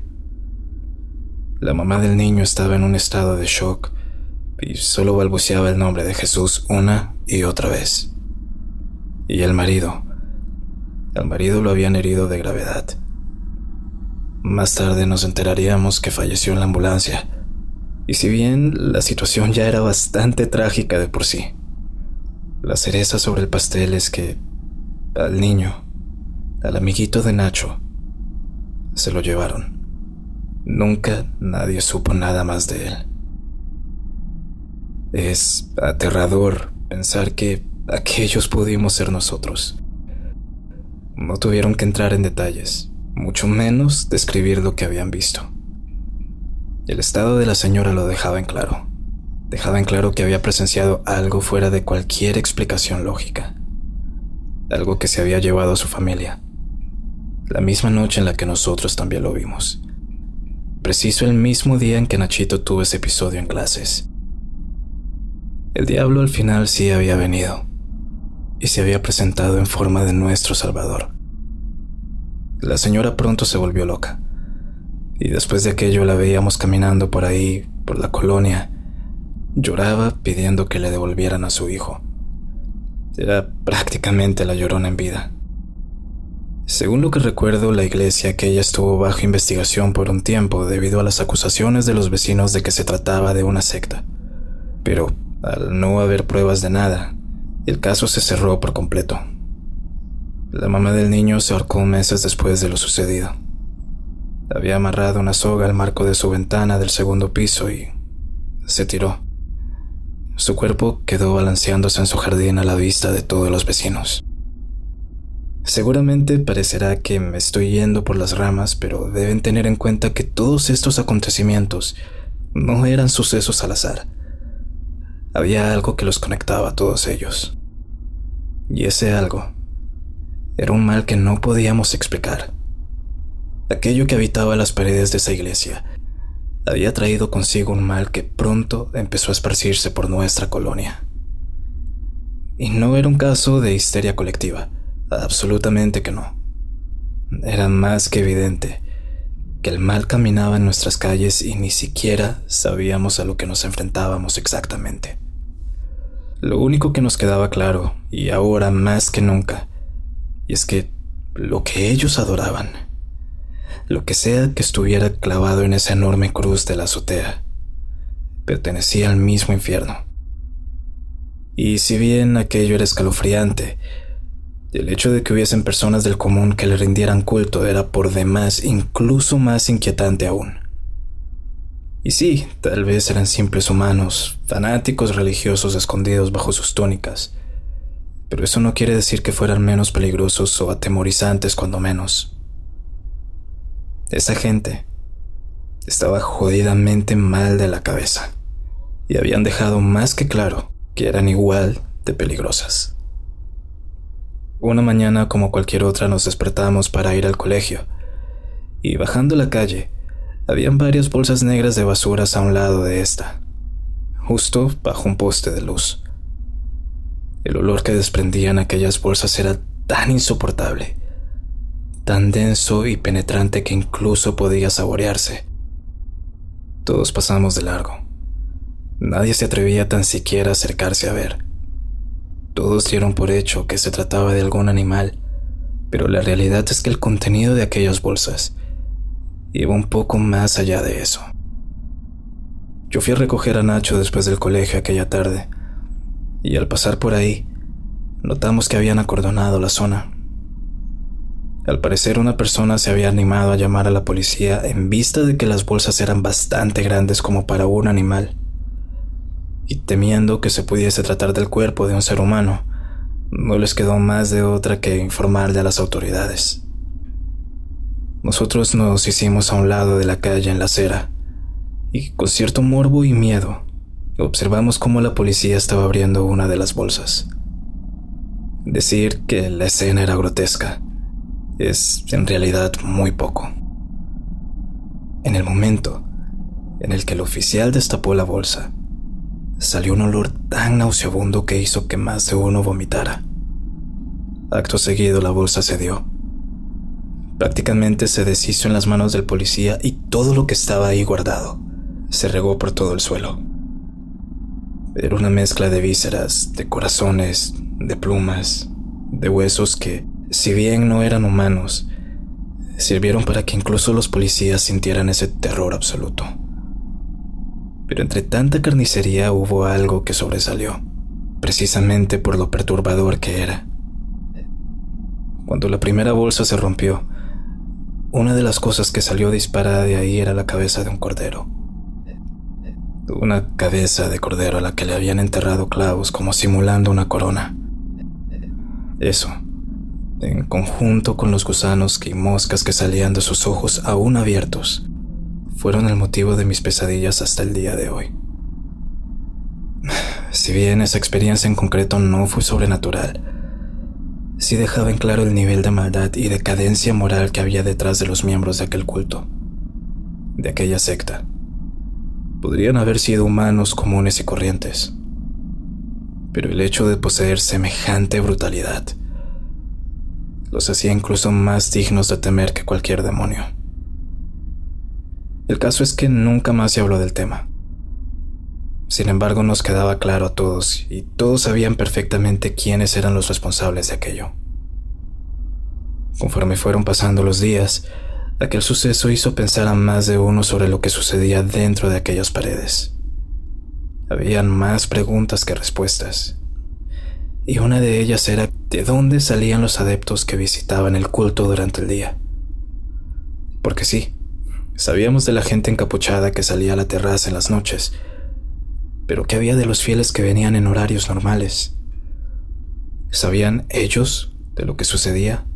La mamá del niño estaba en un estado de shock y solo balbuceaba el nombre de Jesús una y otra vez. Y al marido lo habían herido de gravedad. Más tarde nos enteraríamos que falleció en la ambulancia, y si bien la situación ya era bastante trágica de por sí, la cereza sobre el pastel es que al niño, al amiguito de Nacho, se lo llevaron. Nunca nadie supo nada más de él. Es aterrador pensar que aquellos pudimos ser nosotros. No tuvieron que entrar en detalles, mucho menos describir lo que habían visto. El estado de la señora lo dejaba en claro. Dejaba en claro que había presenciado algo fuera de cualquier explicación lógica. Algo que se había llevado a su familia, la misma noche en la que nosotros también lo vimos. preciso el mismo día en que Nachito tuvo ese episodio en clases. El diablo al final sí había venido y se había presentado en forma de nuestro Salvador. La señora pronto se volvió loca y después de aquello la veíamos caminando por ahí, por la colonia. Lloraba pidiendo que le devolvieran a su hijo. Era prácticamente la Llorona en vida. Según lo que recuerdo, la iglesia aquella estuvo bajo investigación por un tiempo debido a las acusaciones de los vecinos de que se trataba de una secta. Pero al no haber pruebas de nada, el caso se cerró por completo. La mamá del niño se ahorcó meses después de lo sucedido. Había amarrado una soga al marco de su ventana del segundo piso y se tiró. Su cuerpo quedó balanceándose en su jardín a la vista de todos los vecinos. Seguramente parecerá que me estoy yendo por las ramas, pero deben tener en cuenta que todos estos acontecimientos no eran sucesos al azar. Había algo que los conectaba a todos ellos. Y ese algo era un mal que no podíamos explicar. Aquello que habitaba las paredes de esa iglesia había traído consigo un mal que pronto empezó a esparcirse por nuestra colonia. Y no era un caso de histeria colectiva, absolutamente que no. Era más que evidente que el mal caminaba en nuestras calles y ni siquiera sabíamos a lo que nos enfrentábamos exactamente. Lo único que nos quedaba claro, y ahora más que nunca, y es que lo que ellos adoraban, lo que sea que estuviera clavado en esa enorme cruz de la azotea, pertenecía al mismo infierno. Y si bien aquello era escalofriante, el hecho de que hubiesen personas del común que le rindieran culto era por demás incluso más inquietante aún. Y sí, tal vez eran simples humanos, fanáticos religiosos escondidos bajo sus túnicas, pero eso no quiere decir que fueran menos peligrosos o atemorizantes cuando menos. Esa gente estaba jodidamente mal de la cabeza y habían dejado más que claro que eran igual de peligrosas. Una mañana como cualquier otra nos despertamos para ir al colegio y bajando la calle habían varias bolsas negras de basuras a un lado de esta, justo bajo un poste de luz. El olor que desprendían aquellas bolsas era tan insoportable, tan denso y penetrante que incluso podía saborearse. Todos pasamos de largo. Nadie se atrevía tan siquiera a acercarse a ver. Todos dieron por hecho que se trataba de algún animal, pero la realidad es que el contenido de aquellas bolsas iba un poco más allá de eso. Yo fui a recoger a Nacho después del colegio aquella tarde, y al pasar por ahí, notamos que habían acordonado la zona. Al parecer una persona se había animado a llamar a la policía en vista de que las bolsas eran bastante grandes como para un animal, y temiendo que se pudiese tratar del cuerpo de un ser humano, no les quedó más de otra que informarle a las autoridades. Nosotros nos hicimos a un lado de la calle en la acera, y con cierto morbo y miedo, observamos cómo la policía estaba abriendo una de las bolsas. Decir que la escena era grotesca es en realidad muy poco. En el momento en el que el oficial destapó la bolsa, salió un olor tan nauseabundo que hizo que más de uno vomitara. Acto seguido la bolsa cedió. Prácticamente se deshizo en las manos del policía y todo lo que estaba ahí guardado se regó por todo el suelo. Era una mezcla de vísceras, de corazones, de plumas, de huesos que, si bien no eran humanos, sirvieron para que incluso los policías sintieran ese terror absoluto. Pero entre tanta carnicería hubo algo que sobresalió, precisamente por lo perturbador que era. Cuando la primera bolsa se rompió, una de las cosas que salió disparada de ahí era la cabeza de un cordero. Una cabeza de cordero a la que le habían enterrado clavos como simulando una corona. Eso, en conjunto con los gusanos y moscas que salían de sus ojos aún abiertos, fueron el motivo de mis pesadillas hasta el día de hoy. Si bien esa experiencia en concreto no fue sobrenatural, sí dejaba en claro el nivel de maldad y decadencia moral que había detrás de los miembros de aquel culto. de aquella secta. Podrían haber sido humanos comunes y corrientes, pero el hecho de poseer semejante brutalidad los hacía incluso más dignos de temer que cualquier demonio. El caso es que nunca más se habló del tema. Sin embargo, nos quedaba claro a todos, y todos sabían perfectamente quiénes eran los responsables de aquello. Conforme fueron pasando los días, aquel suceso hizo pensar a más de uno sobre lo que sucedía dentro de aquellas paredes. Habían más preguntas que respuestas, y una de ellas era ¿de dónde salían los adeptos que visitaban el culto durante el día? Porque sí, sabíamos de la gente encapuchada que salía a la terraza en las noches, pero ¿qué había de los fieles que venían en horarios normales? ¿Sabían ellos de lo que sucedía?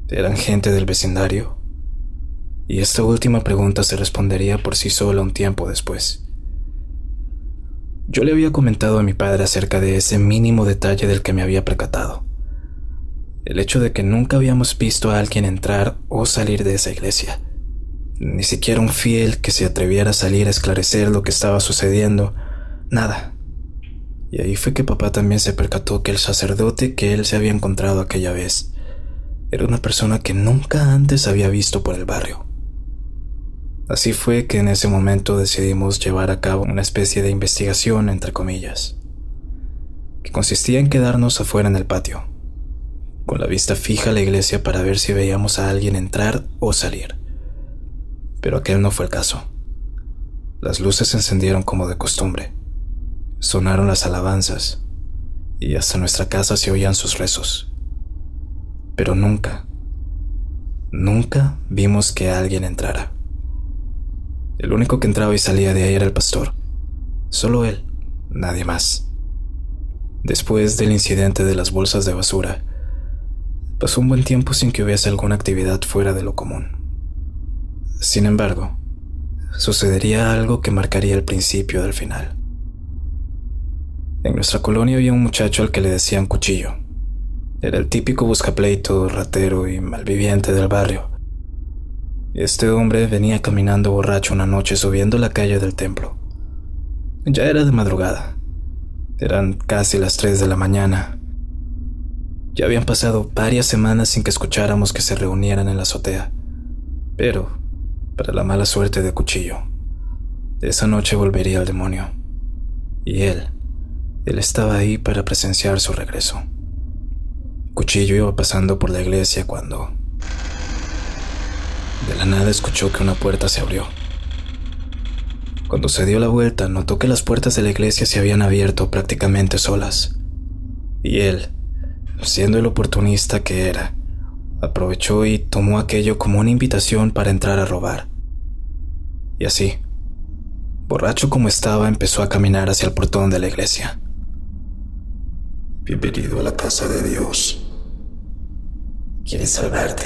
¿Eran gente del vecindario? Y esta última pregunta se respondería por sí sola un tiempo después. Yo le había comentado a mi padre acerca de ese mínimo detalle del que me había percatado. El hecho de que nunca habíamos visto a alguien entrar o salir de esa iglesia. Ni siquiera un fiel que se atreviera a salir a esclarecer lo que estaba sucediendo. Nada. Y ahí fue que papá también se percató que el sacerdote que él se había encontrado aquella vez era una persona que nunca antes había visto por el barrio. Así fue que en ese momento decidimos llevar a cabo una especie de investigación, entre comillas, que consistía en quedarnos afuera en el patio, con la vista fija a la iglesia para ver si veíamos a alguien entrar o salir. Pero aquel no fue el caso. Las luces se encendieron como de costumbre, sonaron las alabanzas y hasta nuestra casa se oían sus rezos. Pero nunca vimos que alguien entrara. El único que entraba y salía de ahí era el pastor. Solo él, nadie más. Después del incidente de las bolsas de basura, pasó un buen tiempo sin que hubiese alguna actividad fuera de lo común. Sin embargo, sucedería algo que marcaría el principio del final. En nuestra colonia había un muchacho al que le decían Cuchillo. Era el típico buscapleito, ratero y malviviente del barrio. Este hombre venía caminando borracho una noche subiendo la calle del templo. Ya era de madrugada. Eran casi las 3 de la mañana. Ya habían pasado varias semanas sin que escucháramos que se reunieran en la azotea. Pero, para la mala suerte de Cuchillo, esa noche volvería el demonio. Y él estaba ahí para presenciar su regreso. Cuchillo iba pasando por la iglesia cuando de la nada escuchó que una puerta se abrió. Cuando se dio la vuelta, notó que las puertas de la iglesia se habían abierto prácticamente solas. Y él, siendo el oportunista que era, aprovechó y tomó aquello como una invitación para entrar a robar. Y así, borracho como estaba, empezó a caminar hacia el portón de la iglesia. Bienvenido a la casa de Dios. ¿Quieres salvarte?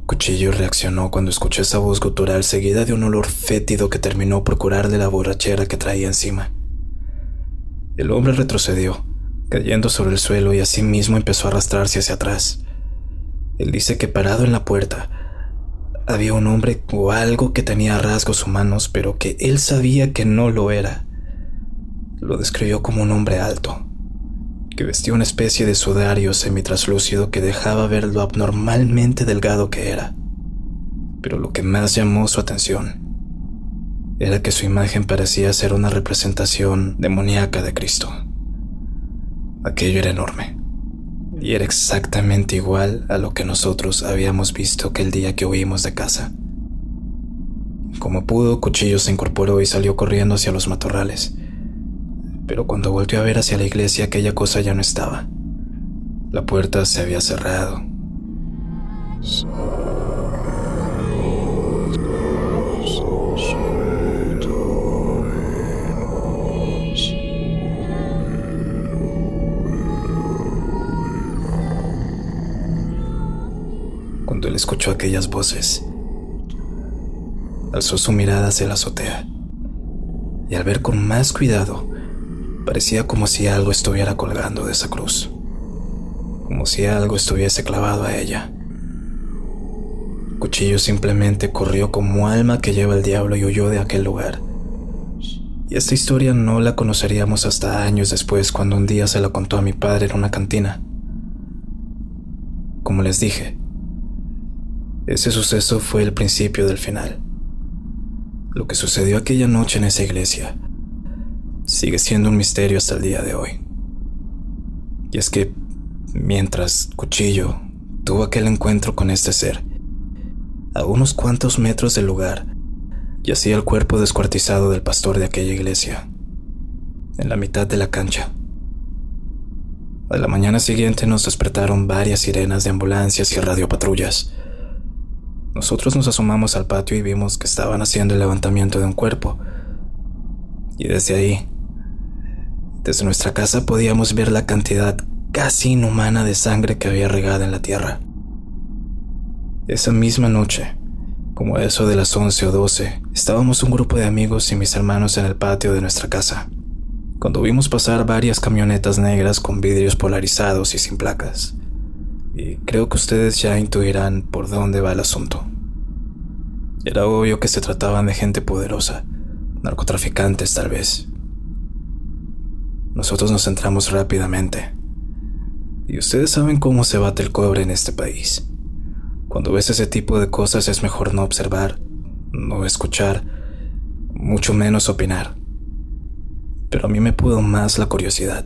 Cuchillo reaccionó cuando escuchó esa voz gutural seguida de un olor fétido que terminó por curarle la borrachera que traía encima. El hombre retrocedió, cayendo sobre el suelo, y así mismo empezó a arrastrarse hacia atrás. Él dice que parado en la puerta había un hombre o algo que tenía rasgos humanos, pero que él sabía que no lo era. Lo describió como un hombre alto, que vestía una especie de sudario semitraslúcido que dejaba ver lo abnormalmente delgado que era. Pero lo que más llamó su atención era que su imagen parecía ser una representación demoníaca de Cristo. Aquello era enorme, y era exactamente igual a lo que nosotros habíamos visto aquel día que huimos de casa. Como pudo, Cuchillo se incorporó y salió corriendo hacia los matorrales. Pero cuando volteó a ver hacia la iglesia, aquella cosa ya no estaba. La puerta se había cerrado. Cuando él escuchó aquellas voces, alzó su mirada hacia la azotea, y al ver con más cuidado, parecía como si algo estuviera colgando de esa cruz, como si algo estuviese clavado a ella. Cuchillo simplemente corrió como alma que lleva el diablo y huyó de aquel lugar. Y esta historia no la conoceríamos hasta años después, cuando un día se la contó a mi padre en una cantina. Como les dije, ese suceso fue el principio del final. Lo que sucedió aquella noche en esa iglesia sigue siendo un misterio hasta el día de hoy. Y es que, mientras Cuchillo tuvo aquel encuentro con este ser, a unos cuantos metros del lugar yacía el cuerpo descuartizado del pastor de aquella iglesia, en la mitad de la cancha. A la mañana siguiente nos despertaron varias sirenas de ambulancias y radiopatrullas. Nosotros nos asomamos al patio y vimos que estaban haciendo el levantamiento de un cuerpo. Y desde ahí, desde nuestra casa, podíamos ver la cantidad casi inhumana de sangre que había regada en la tierra. Esa misma noche, como a eso de las 11 o 12, estábamos un grupo de amigos y mis hermanos en el patio de nuestra casa, cuando vimos pasar varias camionetas negras con vidrios polarizados y sin placas. Y creo que ustedes ya intuirán por dónde va el asunto. Era obvio que se trataban de gente poderosa, narcotraficantes tal vez. Nosotros nos centramos rápidamente. Y ustedes saben cómo se bate el cobre en este país. Cuando ves ese tipo de cosas es mejor no observar, no escuchar, mucho menos opinar. Pero a mí me pudo más la curiosidad.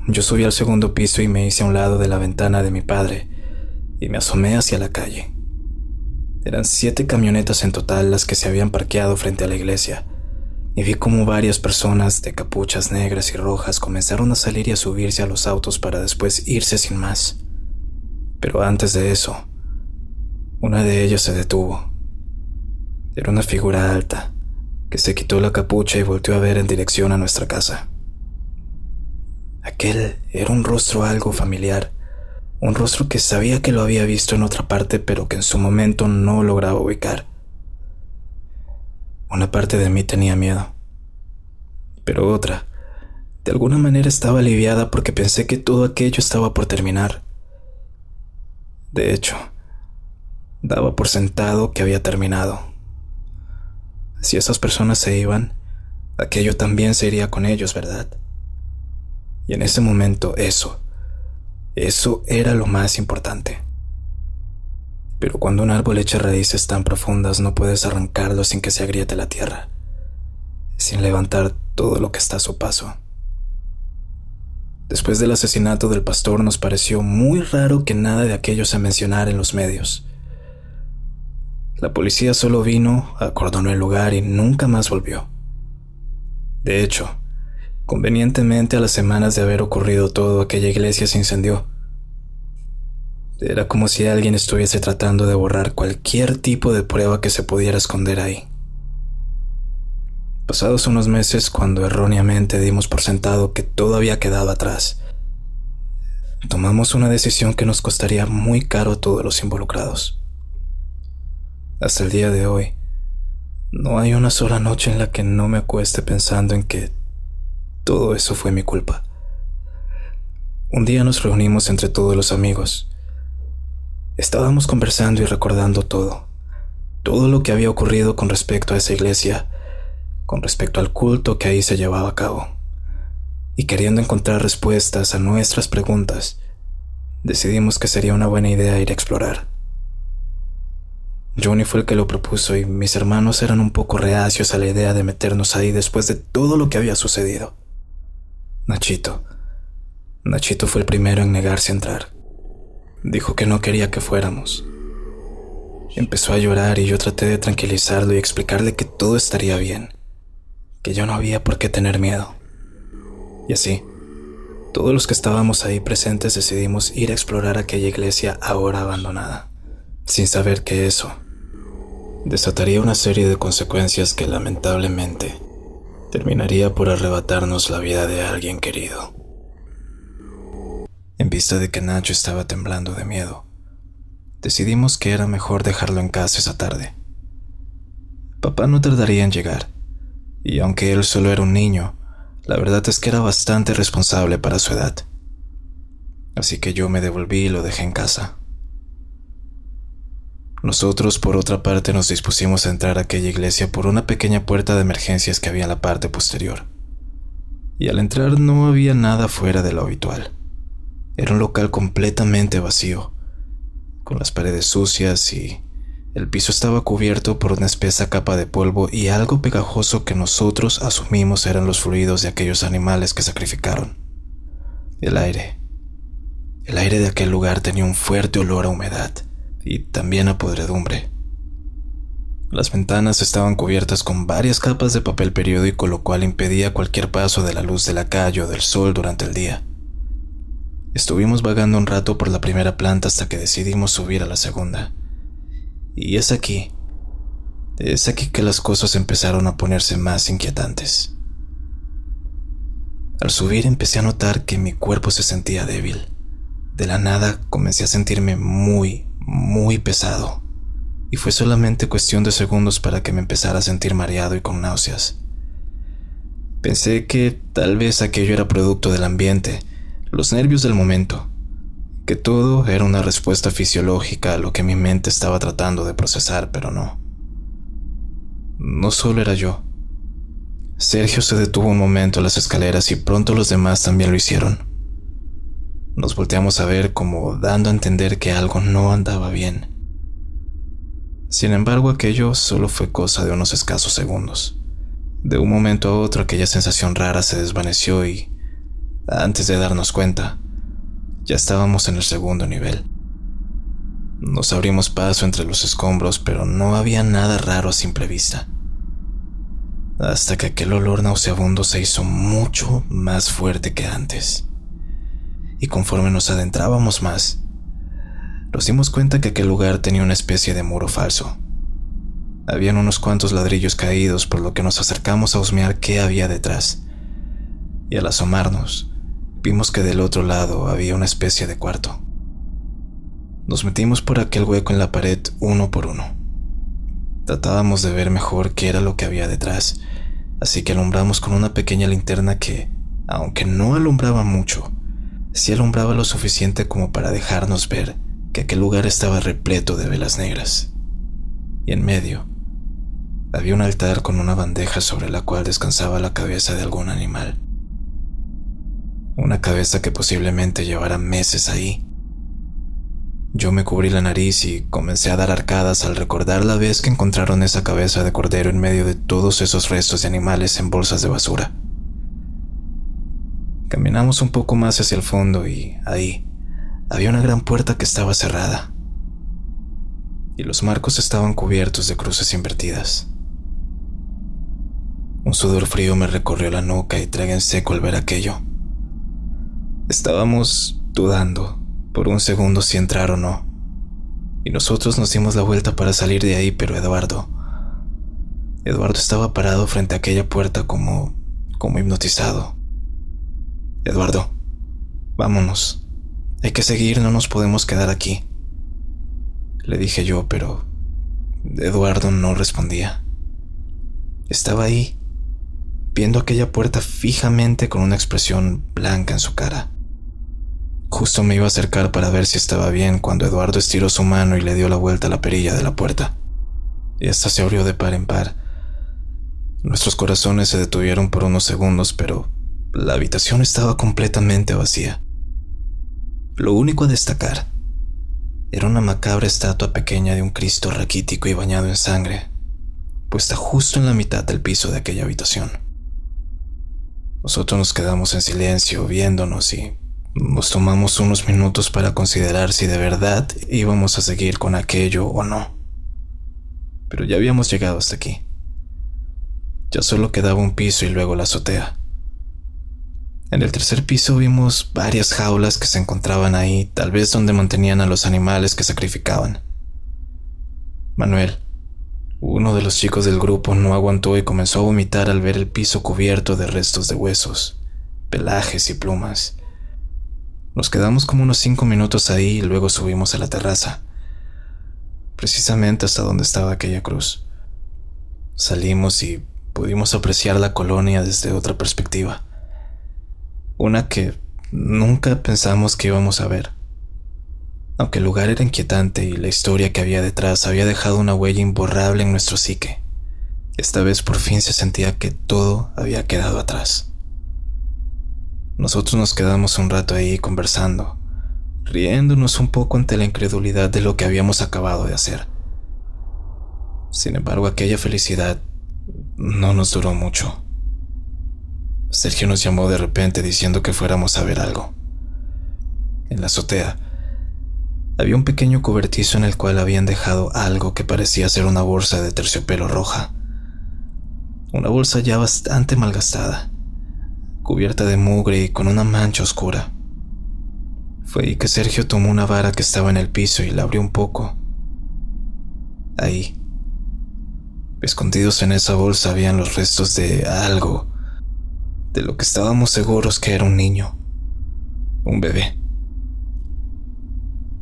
Yo subí al segundo piso y me hice a un lado de la ventana de mi padre y me asomé hacia la calle. Eran 7 camionetas en total las que se habían parqueado frente a la iglesia, y vi cómo varias personas de capuchas negras y rojas comenzaron a salir y a subirse a los autos para después irse sin más. Pero antes de eso, una de ellas se detuvo. Era una figura alta que se quitó la capucha y volteó a ver en dirección a nuestra casa. Aquel era un rostro algo familiar, un rostro que sabía que lo había visto en otra parte, pero que en su momento no lograba ubicar. Una parte de mí tenía miedo, pero otra, de alguna manera, estaba aliviada porque pensé que todo aquello estaba por terminar. De hecho, daba por sentado que había terminado. Si esas personas se iban, aquello también se iría con ellos, ¿verdad? Y en ese momento eso era lo más importante. Pero cuando un árbol echa raíces tan profundas, no puedes arrancarlo sin que se agriete la tierra, sin levantar todo lo que está a su paso. Después del asesinato del pastor, nos pareció muy raro que nada de aquello se mencionara en los medios. La policía solo vino, acordonó el lugar y nunca más volvió. De hecho, convenientemente, a las semanas de haber ocurrido todo, aquella iglesia se incendió. Era como si alguien estuviese tratando de borrar cualquier tipo de prueba que se pudiera esconder ahí. Pasados unos meses, cuando erróneamente dimos por sentado que todo había quedado atrás, tomamos una decisión que nos costaría muy caro a todos los involucrados. Hasta el día de hoy, no hay una sola noche en la que no me acueste pensando en que todo eso fue mi culpa. Un día nos reunimos entre todos los amigos. Estábamos conversando y recordando todo lo que había ocurrido con respecto a esa iglesia, con respecto al culto que ahí se llevaba a cabo. Y queriendo encontrar respuestas a nuestras preguntas, decidimos que sería una buena idea ir a explorar. Johnny fue el que lo propuso y mis hermanos eran un poco reacios a la idea de meternos ahí después de todo lo que había sucedido. Nachito fue el primero en negarse a entrar. Dijo que no quería que fuéramos. Empezó a llorar y yo traté de tranquilizarlo y explicarle que todo estaría bien, que ya no había por qué tener miedo. Y así, todos los que estábamos ahí presentes decidimos ir a explorar aquella iglesia ahora abandonada, sin saber que eso desataría una serie de consecuencias que lamentablemente terminaría por arrebatarnos la vida de alguien querido. En vista de que Nacho estaba temblando de miedo, decidimos que era mejor dejarlo en casa esa tarde. Papá no tardaría en llegar, y aunque él solo era un niño, la verdad es que era bastante responsable para su edad. Así que yo me devolví y lo dejé en casa. Nosotros, por otra parte, nos dispusimos a entrar a aquella iglesia por una pequeña puerta de emergencias que había en la parte posterior. Y al entrar no había nada fuera de lo habitual. Era un local completamente vacío, con las paredes sucias y el piso estaba cubierto por una espesa capa de polvo y algo pegajoso que nosotros asumimos eran los fluidos de aquellos animales que sacrificaron. El aire de aquel lugar tenía un fuerte olor a humedad y también a podredumbre. Las ventanas estaban cubiertas con varias capas de papel periódico, lo cual impedía cualquier paso de la luz de la calle o del sol durante el día. Estuvimos vagando un rato por la primera planta hasta que decidimos subir a la segunda. Y es aquí que las cosas empezaron a ponerse más inquietantes. Al subir empecé a notar que mi cuerpo se sentía débil. De la nada comencé a sentirme muy, muy pesado. Y fue solamente cuestión de segundos para que me empezara a sentir mareado y con náuseas. Pensé que tal vez aquello era producto del ambiente, los nervios del momento, que todo era una respuesta fisiológica a lo que mi mente estaba tratando de procesar, pero no. No solo era yo. Sergio se detuvo un momento en las escaleras y pronto los demás también lo hicieron. Nos volteamos a ver como dando a entender que algo no andaba bien. Sin embargo, aquello solo fue cosa de unos escasos segundos. De un momento a otro aquella sensación rara se desvaneció y, antes de darnos cuenta, ya estábamos en el segundo nivel. Nos abrimos paso entre los escombros, pero no había nada raro a simple vista. Hasta que aquel olor nauseabundo se hizo mucho más fuerte que antes. Y conforme nos adentrábamos más, nos dimos cuenta que aquel lugar tenía una especie de muro falso. Habían unos cuantos ladrillos caídos, por lo que nos acercamos a husmear qué había detrás. Y al asomarnos, vimos que del otro lado había una especie de cuarto. Nos metimos por aquel hueco en la pared uno por uno. Tratábamos de ver mejor qué era lo que había detrás, así que alumbramos con una pequeña linterna que, aunque no alumbraba mucho, sí alumbraba lo suficiente como para dejarnos ver que aquel lugar estaba repleto de velas negras. Y en medio había un altar con una bandeja sobre la cual descansaba la cabeza de algún animal. Una cabeza que posiblemente llevara meses ahí. Yo me cubrí la nariz y comencé a dar arcadas al recordar la vez que encontraron esa cabeza de cordero en medio de todos esos restos de animales en bolsas de basura. Caminamos un poco más hacia el fondo y ahí había una gran puerta que estaba cerrada. Y los marcos estaban cubiertos de cruces invertidas. Un sudor frío me recorrió la nuca y tragué en seco al ver aquello. Estábamos dudando por un segundo si entrar o no, y nosotros nos dimos la vuelta para salir de ahí, pero Eduardo estaba parado frente a aquella puerta como hipnotizado. Eduardo, vámonos. Hay que seguir, no nos podemos quedar aquí. Le dije yo, pero Eduardo no respondía. Estaba ahí, viendo aquella puerta fijamente con una expresión blanca en su cara. Justo me iba a acercar para ver si estaba bien cuando Eduardo estiró su mano y le dio la vuelta a la perilla de la puerta. Y esta se abrió de par en par. Nuestros corazones se detuvieron por unos segundos, pero la habitación estaba completamente vacía. Lo único a destacar era una macabra estatua pequeña de un Cristo raquítico y bañado en sangre, puesta justo en la mitad del piso de aquella habitación. Nosotros nos quedamos en silencio viéndonos y nos tomamos unos minutos para considerar si de verdad íbamos a seguir con aquello o no. Pero ya habíamos llegado hasta aquí. Ya solo quedaba un piso y luego la azotea. En el tercer piso vimos varias jaulas que se encontraban ahí, tal vez donde mantenían a los animales que sacrificaban. Manuel, uno de los chicos del grupo, no aguantó y comenzó a vomitar al ver el piso cubierto de restos de huesos, pelajes y plumas. Nos quedamos como unos 5 minutos ahí y luego subimos a la terraza, precisamente hasta donde estaba aquella cruz. Salimos y pudimos apreciar la colonia desde otra perspectiva. Una que nunca pensamos que íbamos a ver. Aunque el lugar era inquietante y la historia que había detrás había dejado una huella imborrable en nuestro psique, esta vez por fin se sentía que todo había quedado atrás. Nosotros nos quedamos un rato ahí conversando, riéndonos un poco ante la incredulidad de lo que habíamos acabado de hacer. Sin embargo, aquella felicidad no nos duró mucho. Sergio nos llamó de repente diciendo que fuéramos a ver algo. En la azotea había un pequeño cobertizo en el cual habían dejado algo que parecía ser una bolsa de terciopelo roja. Una bolsa ya bastante malgastada, cubierta de mugre y con una mancha oscura. Fue ahí que Sergio tomó una vara que estaba en el piso y la abrió un poco. Ahí, escondidos en esa bolsa, habían los restos de algo, de lo que estábamos seguros que era un niño, un bebé.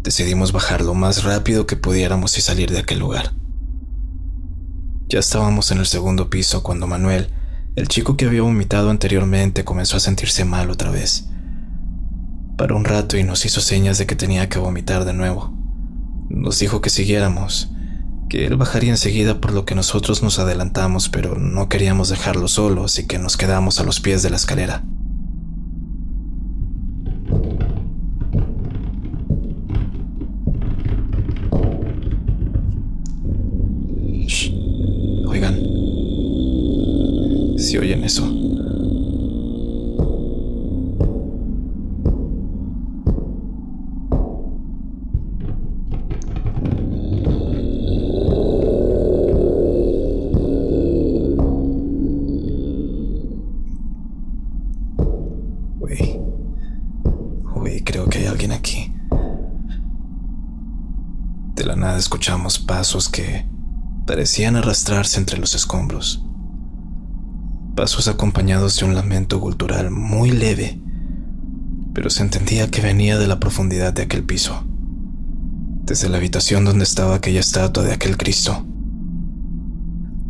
Decidimos bajar lo más rápido que pudiéramos y salir de aquel lugar. Ya estábamos en el segundo piso cuando Manuel, el chico que había vomitado anteriormente, comenzó a sentirse mal otra vez. Paró un rato y nos hizo señas de que tenía que vomitar de nuevo. Nos dijo que siguiéramos, que él bajaría enseguida, por lo que nosotros nos adelantamos, pero no queríamos dejarlo solo, así que nos quedamos a los pies de la escalera. Shh. Oigan, si oyen eso. Creo que hay alguien aquí. De la nada escuchamos pasos que parecían arrastrarse entre los escombros. Pasos acompañados de un lamento gutural muy leve, pero se entendía que venía de la profundidad de aquel piso, desde la habitación donde estaba aquella estatua de aquel Cristo.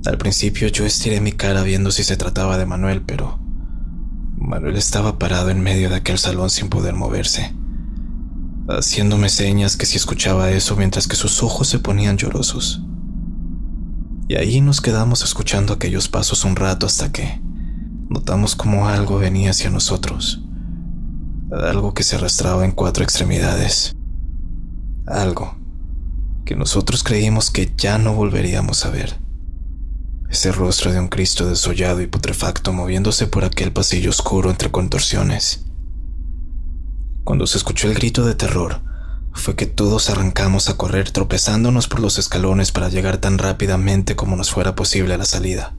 Al principio yo estiré mi cara viendo si se trataba de Manuel, pero Manuel estaba parado en medio de aquel salón sin poder moverse, haciéndome señas que si escuchaba eso, mientras que sus ojos se ponían llorosos. Y ahí nos quedamos escuchando aquellos pasos un rato hasta que notamos como algo venía hacia nosotros, algo que se arrastraba en 4 extremidades, algo que nosotros creímos que ya no volveríamos a ver. Ese rostro de un Cristo desollado y putrefacto moviéndose por aquel pasillo oscuro entre contorsiones. Cuando se escuchó el grito de terror, fue que todos arrancamos a correr, tropezándonos por los escalones para llegar tan rápidamente como nos fuera posible a la salida.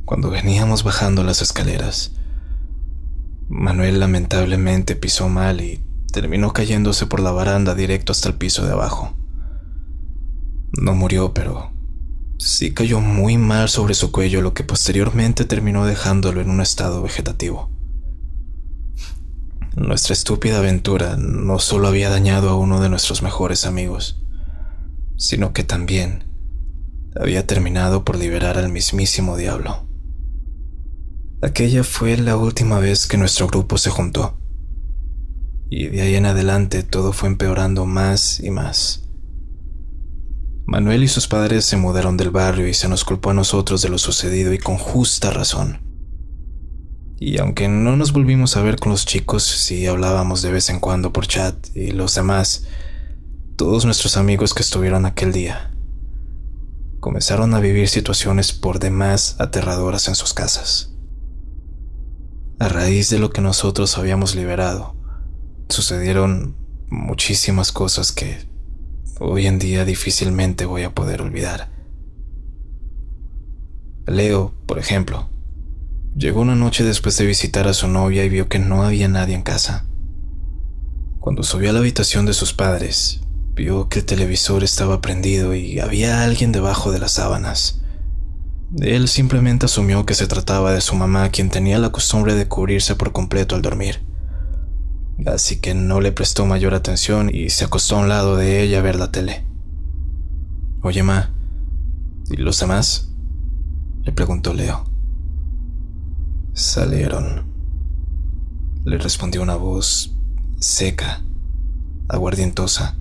Cuando veníamos bajando las escaleras, Manuel lamentablemente pisó mal y terminó cayéndose por la baranda directo hasta el piso de abajo. No murió, pero sí cayó muy mal sobre su cuello, lo que posteriormente terminó dejándolo en un estado vegetativo. Nuestra estúpida aventura no solo había dañado a uno de nuestros mejores amigos, sino que también había terminado por liberar al mismísimo diablo. Aquella fue la última vez que nuestro grupo se juntó, y de ahí en adelante todo fue empeorando más y más. Manuel y sus padres se mudaron del barrio y se nos culpó a nosotros de lo sucedido, y con justa razón. Y aunque no nos volvimos a ver con los chicos, sí hablábamos de vez en cuando por chat, y los demás, todos nuestros amigos que estuvieron aquel día, comenzaron a vivir situaciones por demás aterradoras en sus casas. A raíz de lo que nosotros habíamos liberado, sucedieron muchísimas cosas que hoy en día difícilmente voy a poder olvidar. Leo, por ejemplo, llegó una noche después de visitar a su novia y vio que no había nadie en casa. Cuando subió a la habitación de sus padres, vio que el televisor estaba prendido y había alguien debajo de las sábanas. Él simplemente asumió que se trataba de su mamá, quien tenía la costumbre de cubrirse por completo al dormir. Así que no le prestó mayor atención y se acostó a un lado de ella a ver la tele. «Oye, ma, ¿y los demás?», le preguntó Leo. «Salieron», le respondió una voz seca, aguardientosa.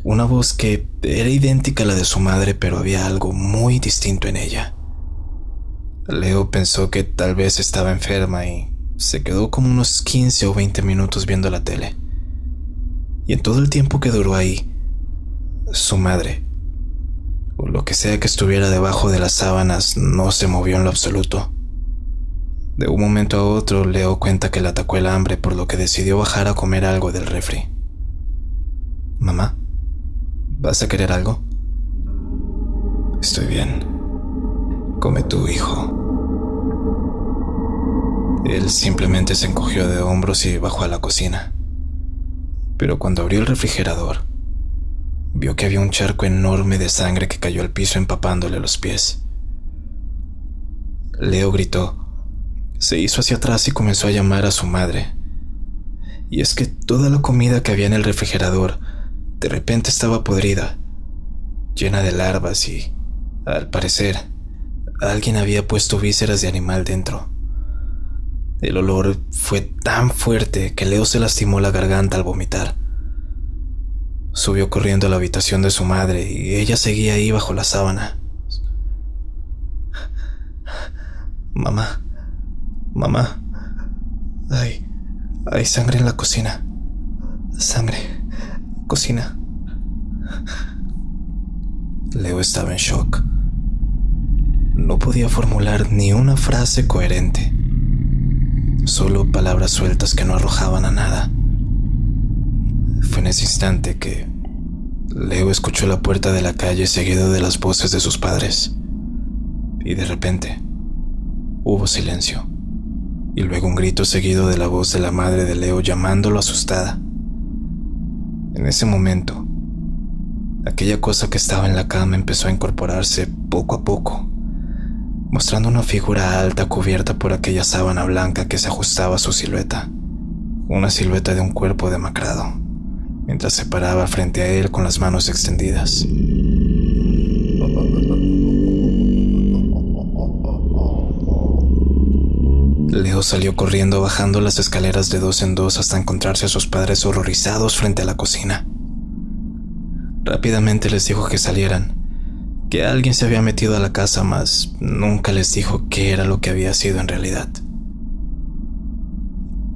Una voz que era idéntica a la de su madre, pero había algo muy distinto en ella. Leo pensó que tal vez estaba enferma y se quedó como unos 15 o 20 minutos viendo la tele. Y en todo el tiempo que duró ahí, su madre, o lo que sea que estuviera debajo de las sábanas, no se movió en lo absoluto. De un momento a otro, Leo cuenta que le atacó el hambre, por lo que decidió bajar a comer algo del refri. «Mamá, ¿vas a querer algo?» «Estoy bien. Come tú, hijo». Él simplemente se encogió de hombros y bajó a la cocina. Pero cuando abrió el refrigerador, vio que había un charco enorme de sangre que cayó al piso empapándole los pies. Leo gritó, se hizo hacia atrás y comenzó a llamar a su madre. Y es que toda la comida que había en el refrigerador de repente estaba podrida, llena de larvas y, al parecer, alguien había puesto vísceras de animal dentro. El olor fue tan fuerte que Leo se lastimó la garganta al vomitar. Subió corriendo a la habitación de su madre y ella seguía ahí bajo la sábana. «Mamá, mamá, hay sangre en la cocina. Sangre, cocina». Leo estaba en shock. No podía formular ni una frase coherente. Solo palabras sueltas que no arrojaban a nada. Fue en ese instante que Leo escuchó la puerta de la calle seguido de las voces de sus padres. Y de repente hubo silencio. Y luego un grito seguido de la voz de la madre de Leo llamándolo asustada. En ese momento, aquella cosa que estaba en la cama empezó a incorporarse poco a poco, mostrando una figura alta cubierta por aquella sábana blanca que se ajustaba a su silueta, una silueta de un cuerpo demacrado, mientras se paraba frente a él con las manos extendidas. Leo salió corriendo bajando las escaleras de 2 en 2 hasta encontrarse a sus padres horrorizados frente a la cocina. Rápidamente les dijo que salieran, que alguien se había metido a la casa, mas nunca les dijo qué era lo que había sido en realidad.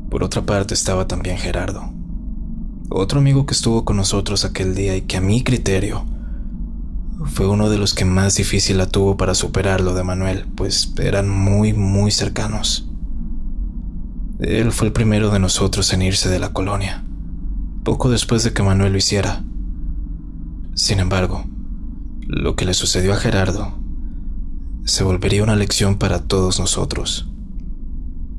Por otra parte estaba también Gerardo, otro amigo que estuvo con nosotros aquel día y que a mi criterio fue uno de los que más difícil la tuvo para superar lo de Manuel, pues eran muy cercanos. Él fue el primero de nosotros en irse de la colonia, poco después de que Manuel lo hiciera. Sin embargo, lo que le sucedió a Gerardo se volvería una lección para todos nosotros.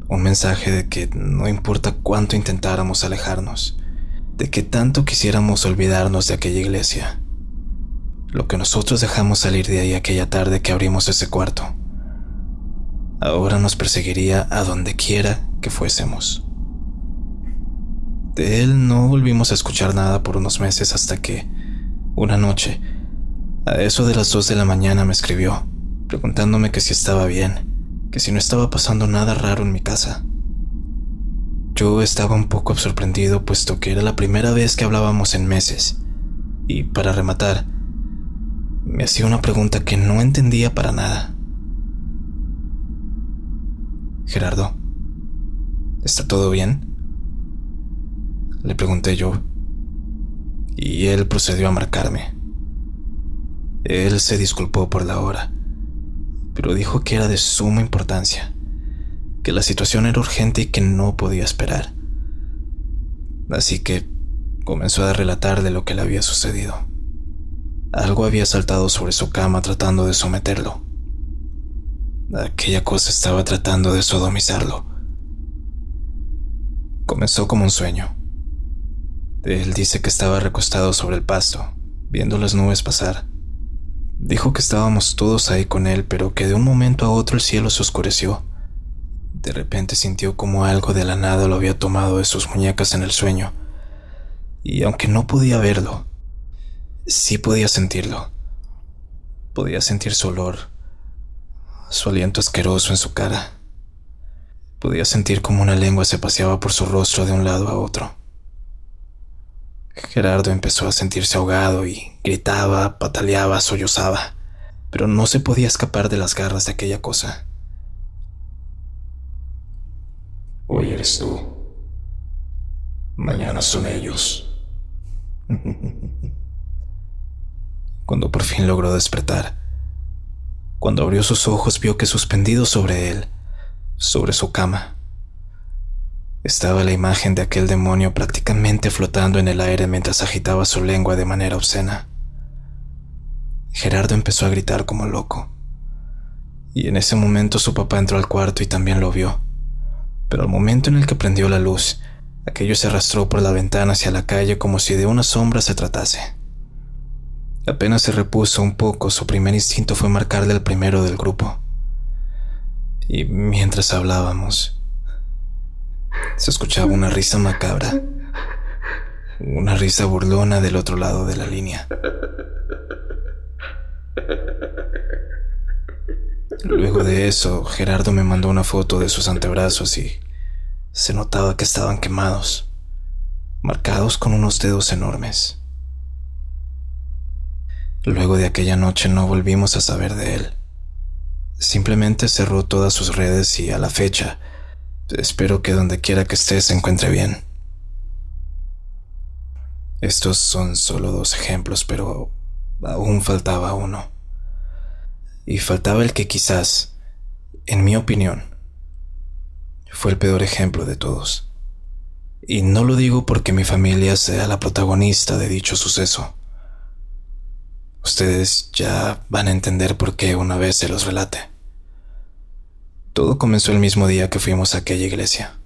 Un mensaje de que no importa cuánto intentáramos alejarnos, de que tanto quisiéramos olvidarnos de aquella iglesia, lo que nosotros dejamos salir de ahí aquella tarde que abrimos ese cuarto, ahora nos perseguiría a donde quiera que fuésemos. De él no volvimos a escuchar nada por unos meses hasta que, una noche, a eso de las 2 de la mañana me escribió, preguntándome que si estaba bien, que si no estaba pasando nada raro en mi casa. Yo estaba un poco sorprendido, puesto que era la primera vez que hablábamos en meses, y para rematar, me hacía una pregunta que no entendía para nada. «Gerardo, ¿está todo bien?», le pregunté yo, y él procedió a marcarme. Él se disculpó por la hora, pero dijo que era de suma importancia, que la situación era urgente y que no podía esperar. Así que comenzó a relatarle lo que le había sucedido. Algo había saltado sobre su cama tratando de someterlo. Aquella cosa estaba tratando de sodomizarlo. Comenzó como un sueño. Él dice que estaba recostado sobre el pasto, viendo las nubes pasar. Dijo que estábamos todos ahí con él, pero que de un momento a otro el cielo se oscureció. De repente sintió como algo de la nada lo había tomado de sus muñecas en el sueño, y aunque no podía verlo, sí podía sentirlo. Podía sentir su olor, su aliento asqueroso en su cara. Podía sentir como una lengua se paseaba por su rostro de un lado a otro. Gerardo empezó a sentirse ahogado y gritaba, pataleaba, sollozaba, pero no se podía escapar de las garras de aquella cosa. Hoy eres tú. Mañana son ellos. Cuando por fin logró despertar, cuando abrió sus ojos vio que suspendido sobre él, sobre su cama, estaba la imagen de aquel demonio prácticamente flotando en el aire mientras agitaba su lengua de manera obscena. Gerardo empezó a gritar como loco, y en ese momento su papá entró al cuarto y también lo vio, pero al momento en el que prendió la luz, aquello se arrastró por la ventana hacia la calle como si de una sombra se tratase. Apenas se repuso un poco, su primer instinto fue marcarle al primero del grupo. Y mientras hablábamos, se escuchaba una risa macabra, una risa burlona del otro lado de la línea. Luego de eso, Gerardo me mandó una foto de sus antebrazos y se notaba que estaban quemados, marcados con unos dedos enormes. Luego de aquella noche no volvimos a saber de él. Simplemente cerró todas sus redes y a la fecha espero que donde quiera que esté se encuentre bien. Estos son solo 2 ejemplos, pero aún faltaba uno. Y faltaba el que quizás, en mi opinión, fue el peor ejemplo de todos. Y no lo digo porque mi familia sea la protagonista de dicho suceso. Ustedes ya van a entender por qué una vez se los relate. Todo comenzó el mismo día que fuimos a aquella iglesia.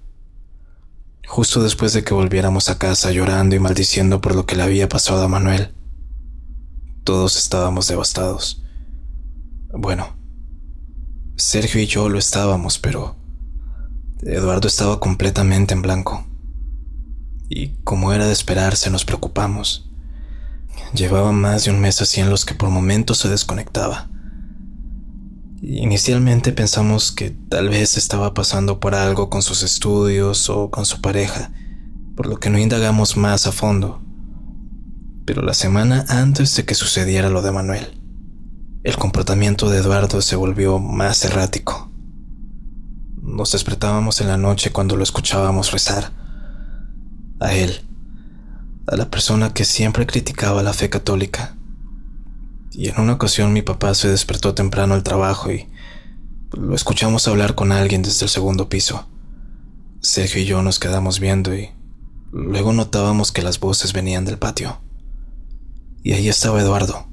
Justo después de que volviéramos a casa llorando y maldiciendo por lo que le había pasado a Manuel. Todos estábamos devastados. Bueno, Sergio y yo lo estábamos, pero Eduardo estaba completamente en blanco. Y como era de esperarse, nos preocupamos. Llevaba más de un mes así en los que por momentos se desconectaba. Inicialmente pensamos que tal vez estaba pasando por algo con sus estudios o con su pareja, por lo que no indagamos más a fondo. Pero la semana antes de que sucediera lo de Manuel, el comportamiento de Eduardo se volvió más errático. Nos despertábamos en la noche cuando lo escuchábamos rezar. A él, a la persona que siempre criticaba la fe católica. Y en una ocasión mi papá se despertó temprano al trabajo y lo escuchamos hablar con alguien desde el 2º piso. Sergio y yo nos quedamos viendo y luego notábamos que las voces venían del patio. Y ahí estaba Eduardo,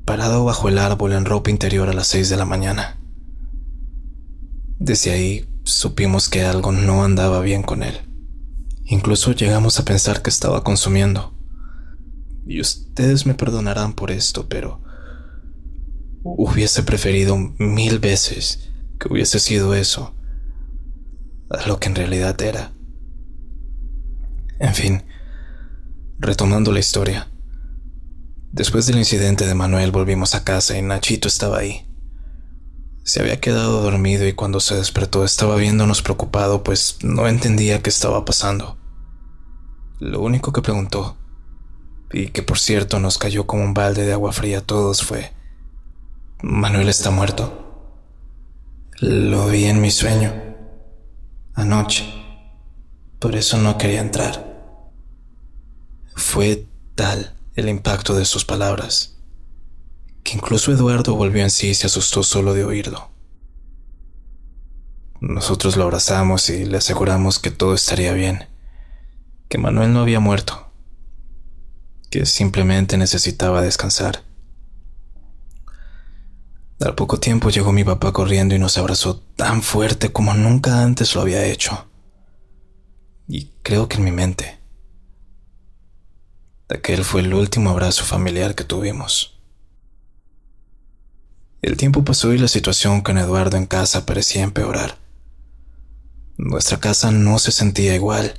parado bajo el árbol en ropa interior a las 6 de la mañana. Desde ahí supimos que algo no andaba bien con él. Incluso llegamos a pensar que estaba consumiendo. Y ustedes me perdonarán por esto, pero hubiese preferido 1000 veces que hubiese sido eso a lo que en realidad era. En fin, retomando la historia. Después del incidente de Manuel volvimos a casa y Nachito estaba ahí. Se había quedado dormido y cuando se despertó estaba viéndonos preocupado, pues no entendía qué estaba pasando. Lo único que preguntó, y que por cierto nos cayó como un balde de agua fría a todos, fue: ¿Manuel está muerto? Lo vi en mi sueño, anoche, por eso no quería entrar. Fue tal el impacto de sus palabras que incluso Eduardo volvió en sí y se asustó solo de oírlo. Nosotros lo abrazamos y le aseguramos que todo estaría bien, que Manuel no había muerto, que simplemente necesitaba descansar. Al poco tiempo llegó mi papá corriendo y nos abrazó tan fuerte como nunca antes lo había hecho. Y creo que en mi mente, aquel fue el último abrazo familiar que tuvimos. El tiempo pasó y la situación con Eduardo en casa parecía empeorar. Nuestra casa no se sentía igual.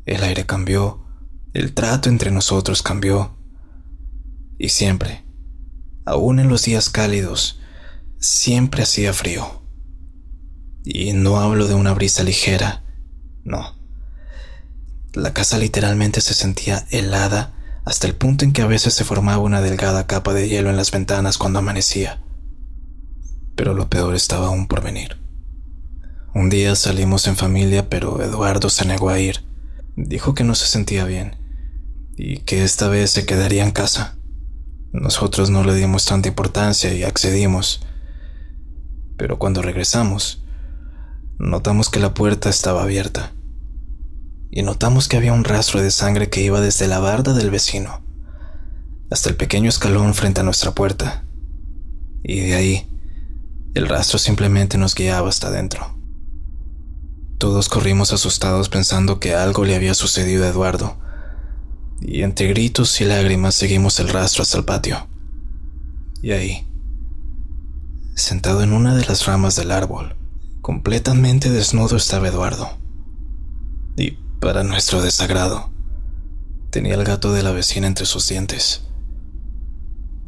El aire cambió, el trato entre nosotros cambió. Y siempre, aún en los días cálidos, siempre hacía frío. Y no hablo de una brisa ligera, no. La casa literalmente se sentía helada hasta el punto en que a veces se formaba una delgada capa de hielo en las ventanas cuando amanecía. Pero lo peor estaba aún por venir. Un día salimos en familia, pero Eduardo se negó a ir. Dijo que no se sentía bien y que esta vez se quedaría en casa. Nosotros no le dimos tanta importancia y accedimos. Pero cuando regresamos, notamos que la puerta estaba abierta. Y notamos que había un rastro de sangre que iba desde la barda del vecino hasta el pequeño escalón frente a nuestra puerta. Y de ahí, el rastro simplemente nos guiaba hasta adentro. Todos corrimos asustados pensando que algo le había sucedido a Eduardo, y entre gritos y lágrimas seguimos el rastro hasta el patio. Y ahí, sentado en una de las ramas del árbol, completamente desnudo estaba Eduardo. Y para nuestro desagrado, tenía el gato de la vecina entre sus dientes.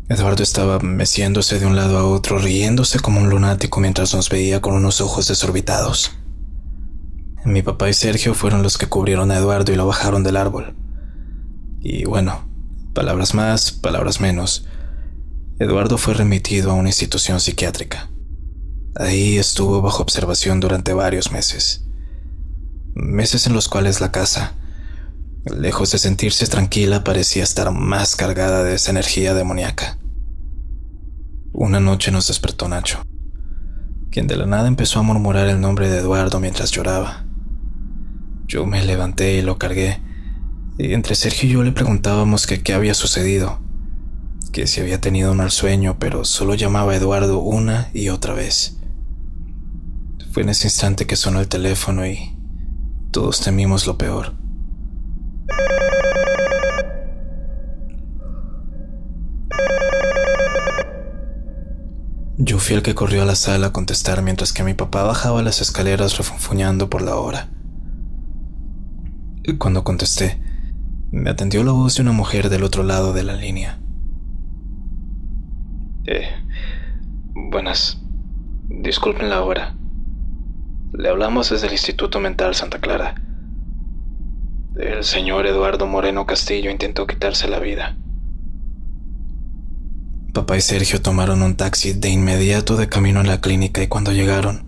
Eduardo estaba meciéndose de un lado a otro, riéndose como un lunático mientras nos veía con unos ojos desorbitados. Mi papá y Sergio fueron los que cubrieron a Eduardo y lo bajaron del árbol. Y bueno, palabras más, palabras menos, Eduardo fue remitido a una institución psiquiátrica. Ahí estuvo bajo observación durante varios meses. Meses en los cuales la casa, lejos de sentirse tranquila, parecía estar más cargada de esa energía demoníaca. Una noche nos despertó Nacho, quien de la nada empezó a murmurar el nombre de Eduardo mientras lloraba. Yo me levanté y lo cargué, y entre Sergio y yo le preguntábamos que qué había sucedido, que si había tenido un mal sueño, pero solo llamaba a Eduardo una y otra vez. Fue en ese instante que sonó el teléfono y todos temimos lo peor. Yo fui el que corrió a la sala a contestar mientras que mi papá bajaba las escaleras refunfuñando por la hora. Y cuando contesté, me atendió la voz de una mujer del otro lado de la línea. Buenas. Disculpen la hora. Le hablamos desde el Instituto Mental Santa Clara. El señor Eduardo Moreno Castillo intentó quitarse la vida. Papá y Sergio tomaron un taxi de inmediato de camino a la clínica y cuando llegaron,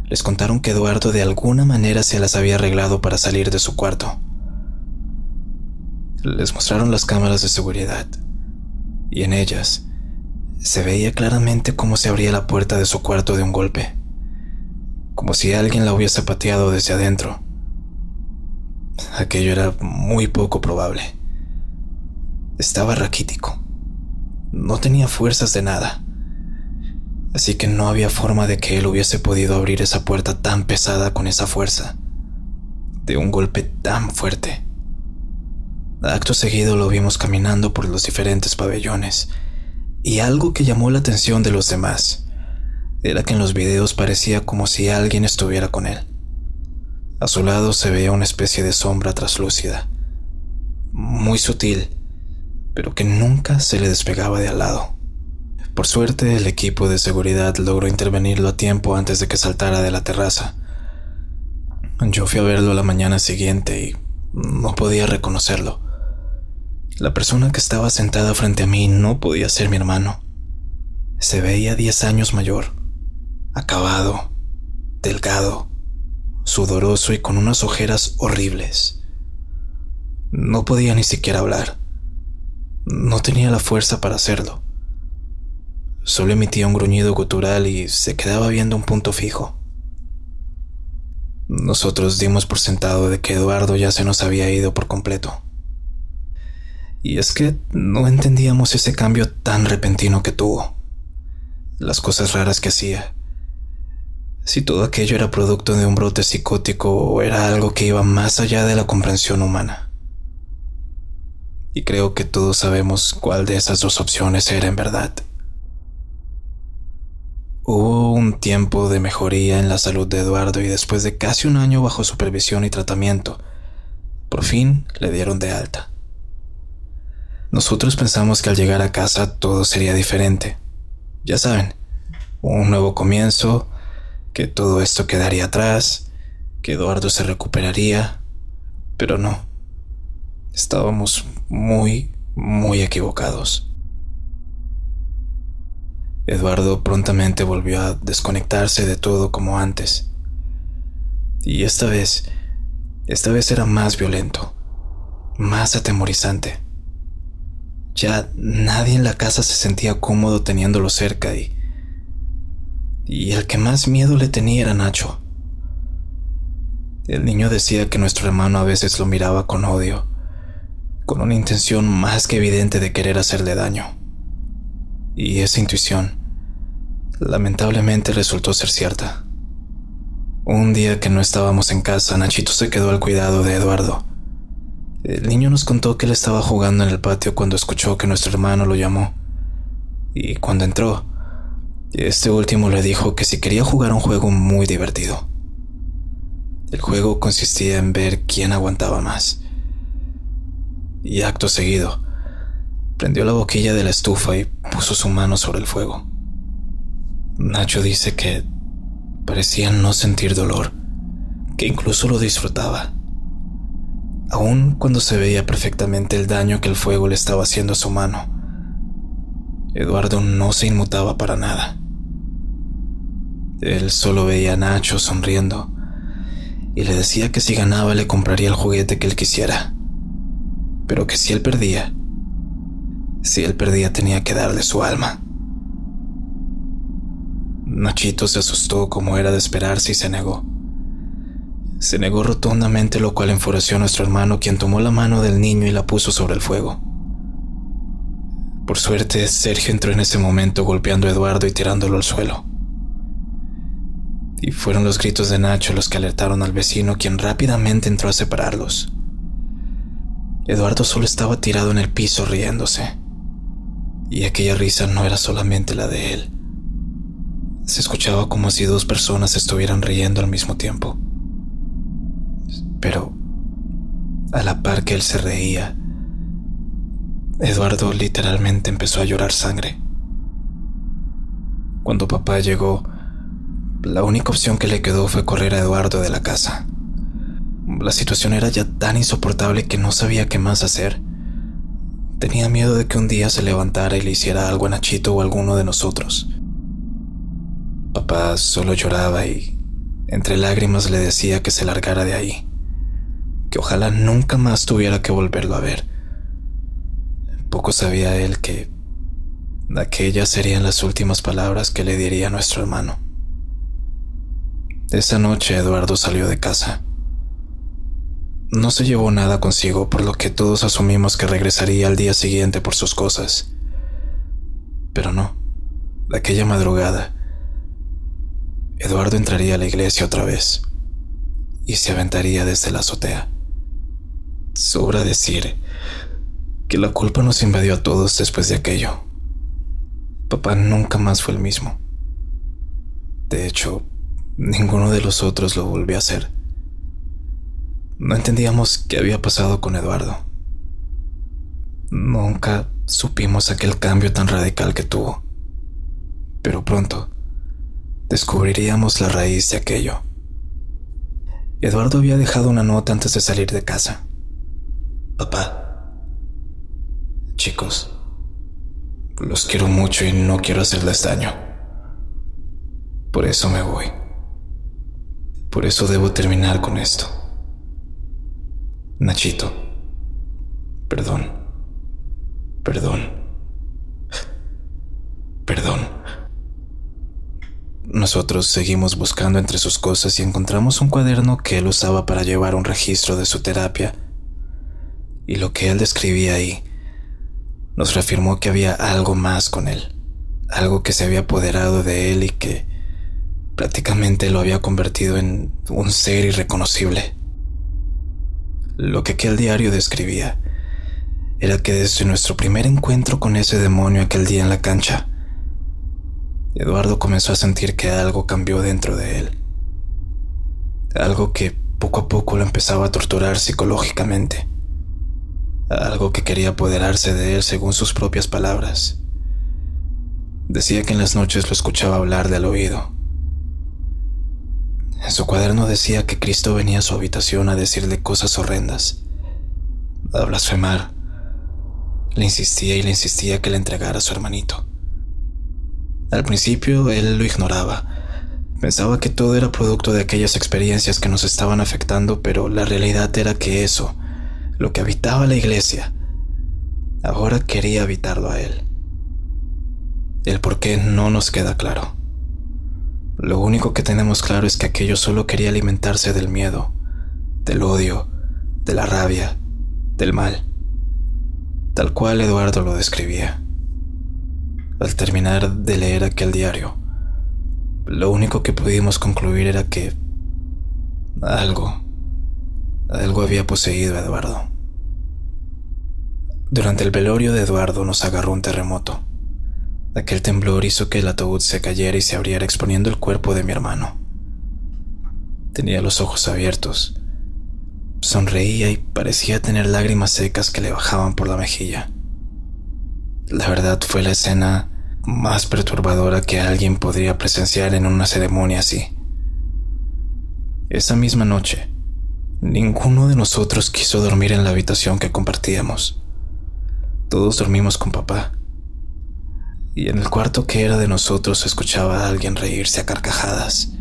les contaron que Eduardo de alguna manera se las había arreglado para salir de su cuarto. Les mostraron las cámaras de seguridad y en ellas se veía claramente cómo se abría la puerta de su cuarto de un golpe, como si alguien la hubiese pateado desde adentro. Aquello era muy poco probable. Estaba raquítico. No tenía fuerzas de nada. Así que no había forma de que él hubiese podido abrir esa puerta tan pesada con esa fuerza, de un golpe tan fuerte. Acto seguido lo vimos caminando por los diferentes pabellones, y algo que llamó la atención de los demás era que en los videos parecía como si alguien estuviera con él. A su lado se veía una especie de sombra traslúcida, muy sutil, pero que nunca se le despegaba de al lado. Por suerte, el equipo de seguridad logró intervenirlo a tiempo antes de que saltara de la terraza. Yo fui a verlo la mañana siguiente y no podía reconocerlo. La persona que estaba sentada frente a mí no podía ser mi hermano. Se veía 10 años mayor, acabado, delgado, sudoroso y con unas ojeras horribles. No podía ni siquiera hablar. No tenía la fuerza para hacerlo. Solo emitía un gruñido gutural y se quedaba viendo un punto fijo. Nosotros dimos por sentado de que Eduardo ya se nos había ido por completo. Y es que no entendíamos ese cambio tan repentino que tuvo, las cosas raras que hacía, si todo aquello era producto de un brote psicótico o era algo que iba más allá de la comprensión humana. Y creo que todos sabemos cuál de esas dos opciones era en verdad. Hubo un tiempo de mejoría en la salud de Eduardo y después de casi un año bajo supervisión y tratamiento, por fin le dieron de alta. Nosotros pensamos que al llegar a casa todo sería diferente. Ya saben, un nuevo comienzo, que todo esto quedaría atrás, que Eduardo se recuperaría, pero no. Estábamos muy equivocados. Eduardo prontamente volvió a desconectarse de todo como antes. Y esta vez era más violento, más atemorizante. Ya nadie en la casa se sentía cómodo teniéndolo cerca y el que más miedo le tenía era Nacho. El niño decía que nuestro hermano a veces lo miraba con odio, con una intención más que evidente de querer hacerle daño. Y esa intuición, lamentablemente, resultó ser cierta. Un día que no estábamos en casa, Nachito se quedó al cuidado de Eduardo. El niño nos contó que él estaba jugando en el patio cuando escuchó que nuestro hermano lo llamó. Y cuando entró, este último le dijo que si quería jugar un juego muy divertido. El juego consistía en ver quién aguantaba más. Y acto seguido, prendió la boquilla de la estufa y puso su mano sobre el fuego. Nacho dice que parecía no sentir dolor, que incluso lo disfrutaba, aun cuando se veía perfectamente el daño que el fuego le estaba haciendo a su mano. Eduardo no se inmutaba para nada. Él solo veía a Nacho sonriendo y le decía que si ganaba le compraría el juguete que él quisiera, pero que si él perdía tenía que darle su alma. Nachito se asustó como era de esperarse y se negó. Se negó rotundamente, lo cual enfureció a nuestro hermano, quien tomó la mano del niño y la puso sobre el fuego. Por suerte, Sergio entró en ese momento golpeando a Eduardo y tirándolo al suelo. Y fueron los gritos de Nacho los que alertaron al vecino, quien rápidamente entró a separarlos. Eduardo solo estaba tirado en el piso riéndose. Y aquella risa no era solamente la de él. Se escuchaba como si dos personas estuvieran riendo al mismo tiempo. Pero, a la par que él se reía, Eduardo literalmente empezó a llorar sangre. Cuando papá llegó, la única opción que le quedó fue correr a Eduardo de la casa. La situación era ya tan insoportable que no sabía qué más hacer. Tenía miedo de que un día se levantara y le hiciera algo a Nachito o a alguno de nosotros. Papá solo lloraba y, entre lágrimas, le decía que se largara de ahí, que ojalá nunca más tuviera que volverlo a ver. Poco sabía él que aquellas serían las últimas palabras que le diría a nuestro hermano. Esa noche Eduardo salió de casa. No se llevó nada consigo, por lo que todos asumimos que regresaría al día siguiente por sus cosas. Pero no, aquella madrugada, Eduardo entraría a la iglesia otra vez y se aventaría desde la azotea. Sobra decir que la culpa nos invadió a todos después de aquello. Papá nunca más fue el mismo. De hecho, ninguno de los otros lo volvió a hacer. No entendíamos qué había pasado con Eduardo. Nunca supimos aquel cambio tan radical que tuvo. Pero pronto descubriríamos la raíz de aquello. Eduardo había dejado una nota antes de salir de casa. Papá, chicos, los quiero mucho y no quiero hacerles daño. Por eso me voy. Por eso debo terminar con esto. Nachito, perdón. Nosotros seguimos buscando entre sus cosas y encontramos un cuaderno que él usaba para llevar un registro de su terapia. Y lo que él describía ahí nos reafirmó que había algo más con él, algo que se había apoderado de él y que prácticamente lo había convertido en un ser irreconocible. Lo que aquel diario describía era que desde nuestro primer encuentro con ese demonio aquel día en la cancha, Eduardo comenzó a sentir que algo cambió dentro de él. Algo que poco a poco lo empezaba a torturar psicológicamente. Algo que quería apoderarse de él según sus propias palabras. Decía que en las noches lo escuchaba hablarle al oído. En su cuaderno decía que Cristo venía a su habitación a decirle cosas horrendas. a blasfemar. Le insistía y le insistía que le entregara a su hermanito. Al principio él lo ignoraba. Pensaba que todo era producto de aquellas experiencias que nos estaban afectando, pero la realidad era que eso, lo que habitaba la iglesia, ahora quería habitarlo a él. El por qué no nos queda claro. Lo único que tenemos claro es que aquello solo quería alimentarse del miedo, del odio, de la rabia, del mal, tal cual Eduardo lo describía. Al terminar de leer aquel diario, lo único que pudimos concluir era que algo había poseído a Eduardo. Durante el velorio de Eduardo nos agarró un terremoto. Aquel temblor hizo que el ataúd se cayera y se abriera exponiendo el cuerpo de mi hermano. Tenía los ojos abiertos, sonreía y parecía tener lágrimas secas que le bajaban por la mejilla. La verdad fue la escena más perturbadora que alguien podría presenciar en una ceremonia así. Esa misma noche, ninguno de nosotros quiso dormir en la habitación que compartíamos. Todos dormimos con papá. Y en el cuarto que era de nosotros se escuchaba a alguien reírse a carcajadas,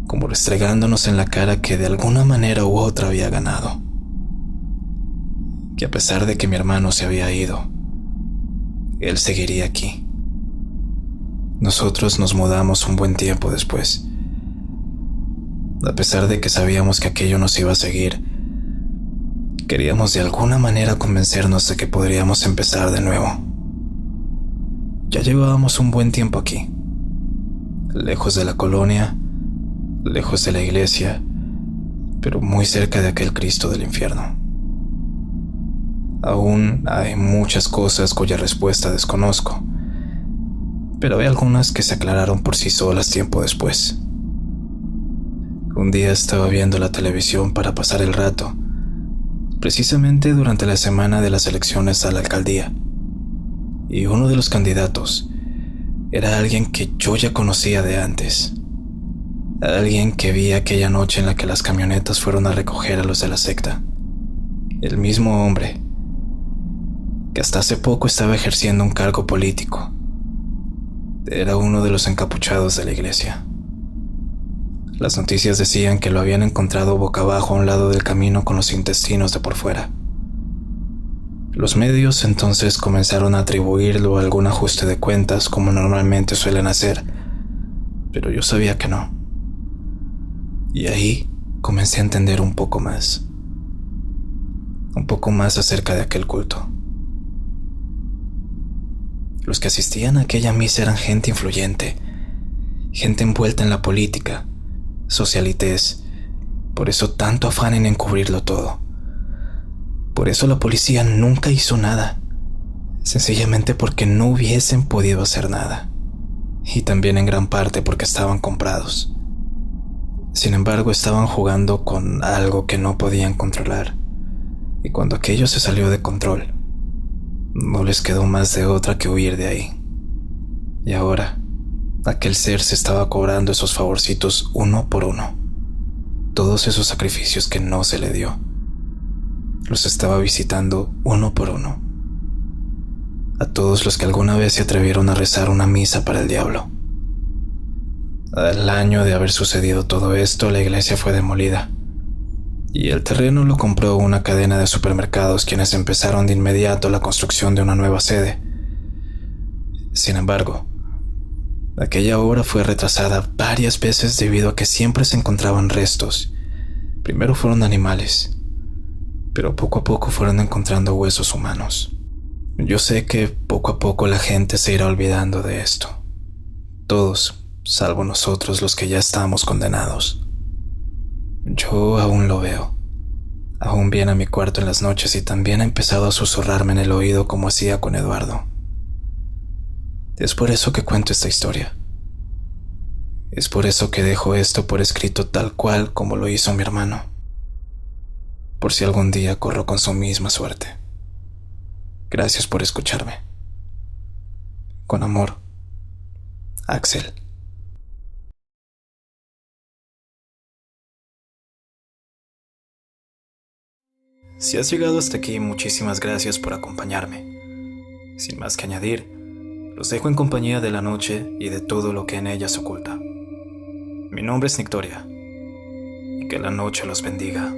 como restregándonos en la cara que de alguna manera u otra había ganado. Que a pesar de que mi hermano se había ido, él seguiría aquí. Nosotros nos mudamos un buen tiempo después. A pesar de que sabíamos que aquello nos iba a seguir, queríamos de alguna manera convencernos de que podríamos empezar de nuevo. Ya llevábamos un buen tiempo aquí, lejos de la colonia, lejos de la iglesia, pero muy cerca de aquel Cristo del infierno. Aún hay muchas cosas cuya respuesta desconozco, pero hay algunas que se aclararon por sí solas tiempo después. Un día estaba viendo la televisión para pasar el rato, precisamente durante la semana de las elecciones a la alcaldía, y uno de los candidatos era alguien que yo ya conocía de antes, alguien que vi aquella noche en la que las camionetas fueron a recoger a los de la secta, el mismo hombre que hasta hace poco estaba ejerciendo un cargo político. Era uno de los encapuchados de la iglesia. Las noticias decían que lo habían encontrado boca abajo a un lado del camino con los intestinos de por fuera. Los medios entonces comenzaron a atribuirlo a algún ajuste de cuentas como normalmente suelen hacer, pero yo sabía que no. Y ahí comencé a entender un poco más acerca de aquel culto. Los que asistían a aquella misa eran gente influyente, gente envuelta en la política, socialites, por eso tanto afán en encubrirlo todo. Por eso la policía nunca hizo nada, sencillamente porque no hubiesen podido hacer nada, y también en gran parte porque estaban comprados. Sin embargo, estaban jugando con algo que no podían controlar, y cuando aquello se salió de control, no les quedó más de otra que huir de ahí. Y ahora, aquel ser se estaba cobrando esos favorcitos uno por uno, todos esos sacrificios que no se le dio. Los estaba visitando uno por uno. A todos los que alguna vez se atrevieron a rezar una misa para el diablo. Al año de haber sucedido todo esto, la iglesia fue demolida. Y el terreno lo compró una cadena de supermercados, quienes empezaron de inmediato la construcción de una nueva sede. Sin embargo, aquella obra fue retrasada varias veces debido a que siempre se encontraban restos. Primero fueron animales, pero poco a poco fueron encontrando huesos humanos. Yo sé que poco a poco la gente se irá olvidando de esto. Todos, salvo nosotros los que ya estamos condenados. Yo aún lo veo. Aún viene a mi cuarto en las noches y también ha empezado a susurrarme en el oído como hacía con Eduardo. Es por eso que cuento esta historia. Es por eso que dejo esto por escrito tal cual como lo hizo mi hermano. Por si algún día corro con su misma suerte. Gracias por escucharme. Con amor, Axel. Si has llegado hasta aquí, muchísimas gracias por acompañarme. Sin más que añadir, los dejo en compañía de la noche y de todo lo que en ella se oculta. Mi nombre es Nictoria, y que la noche los bendiga.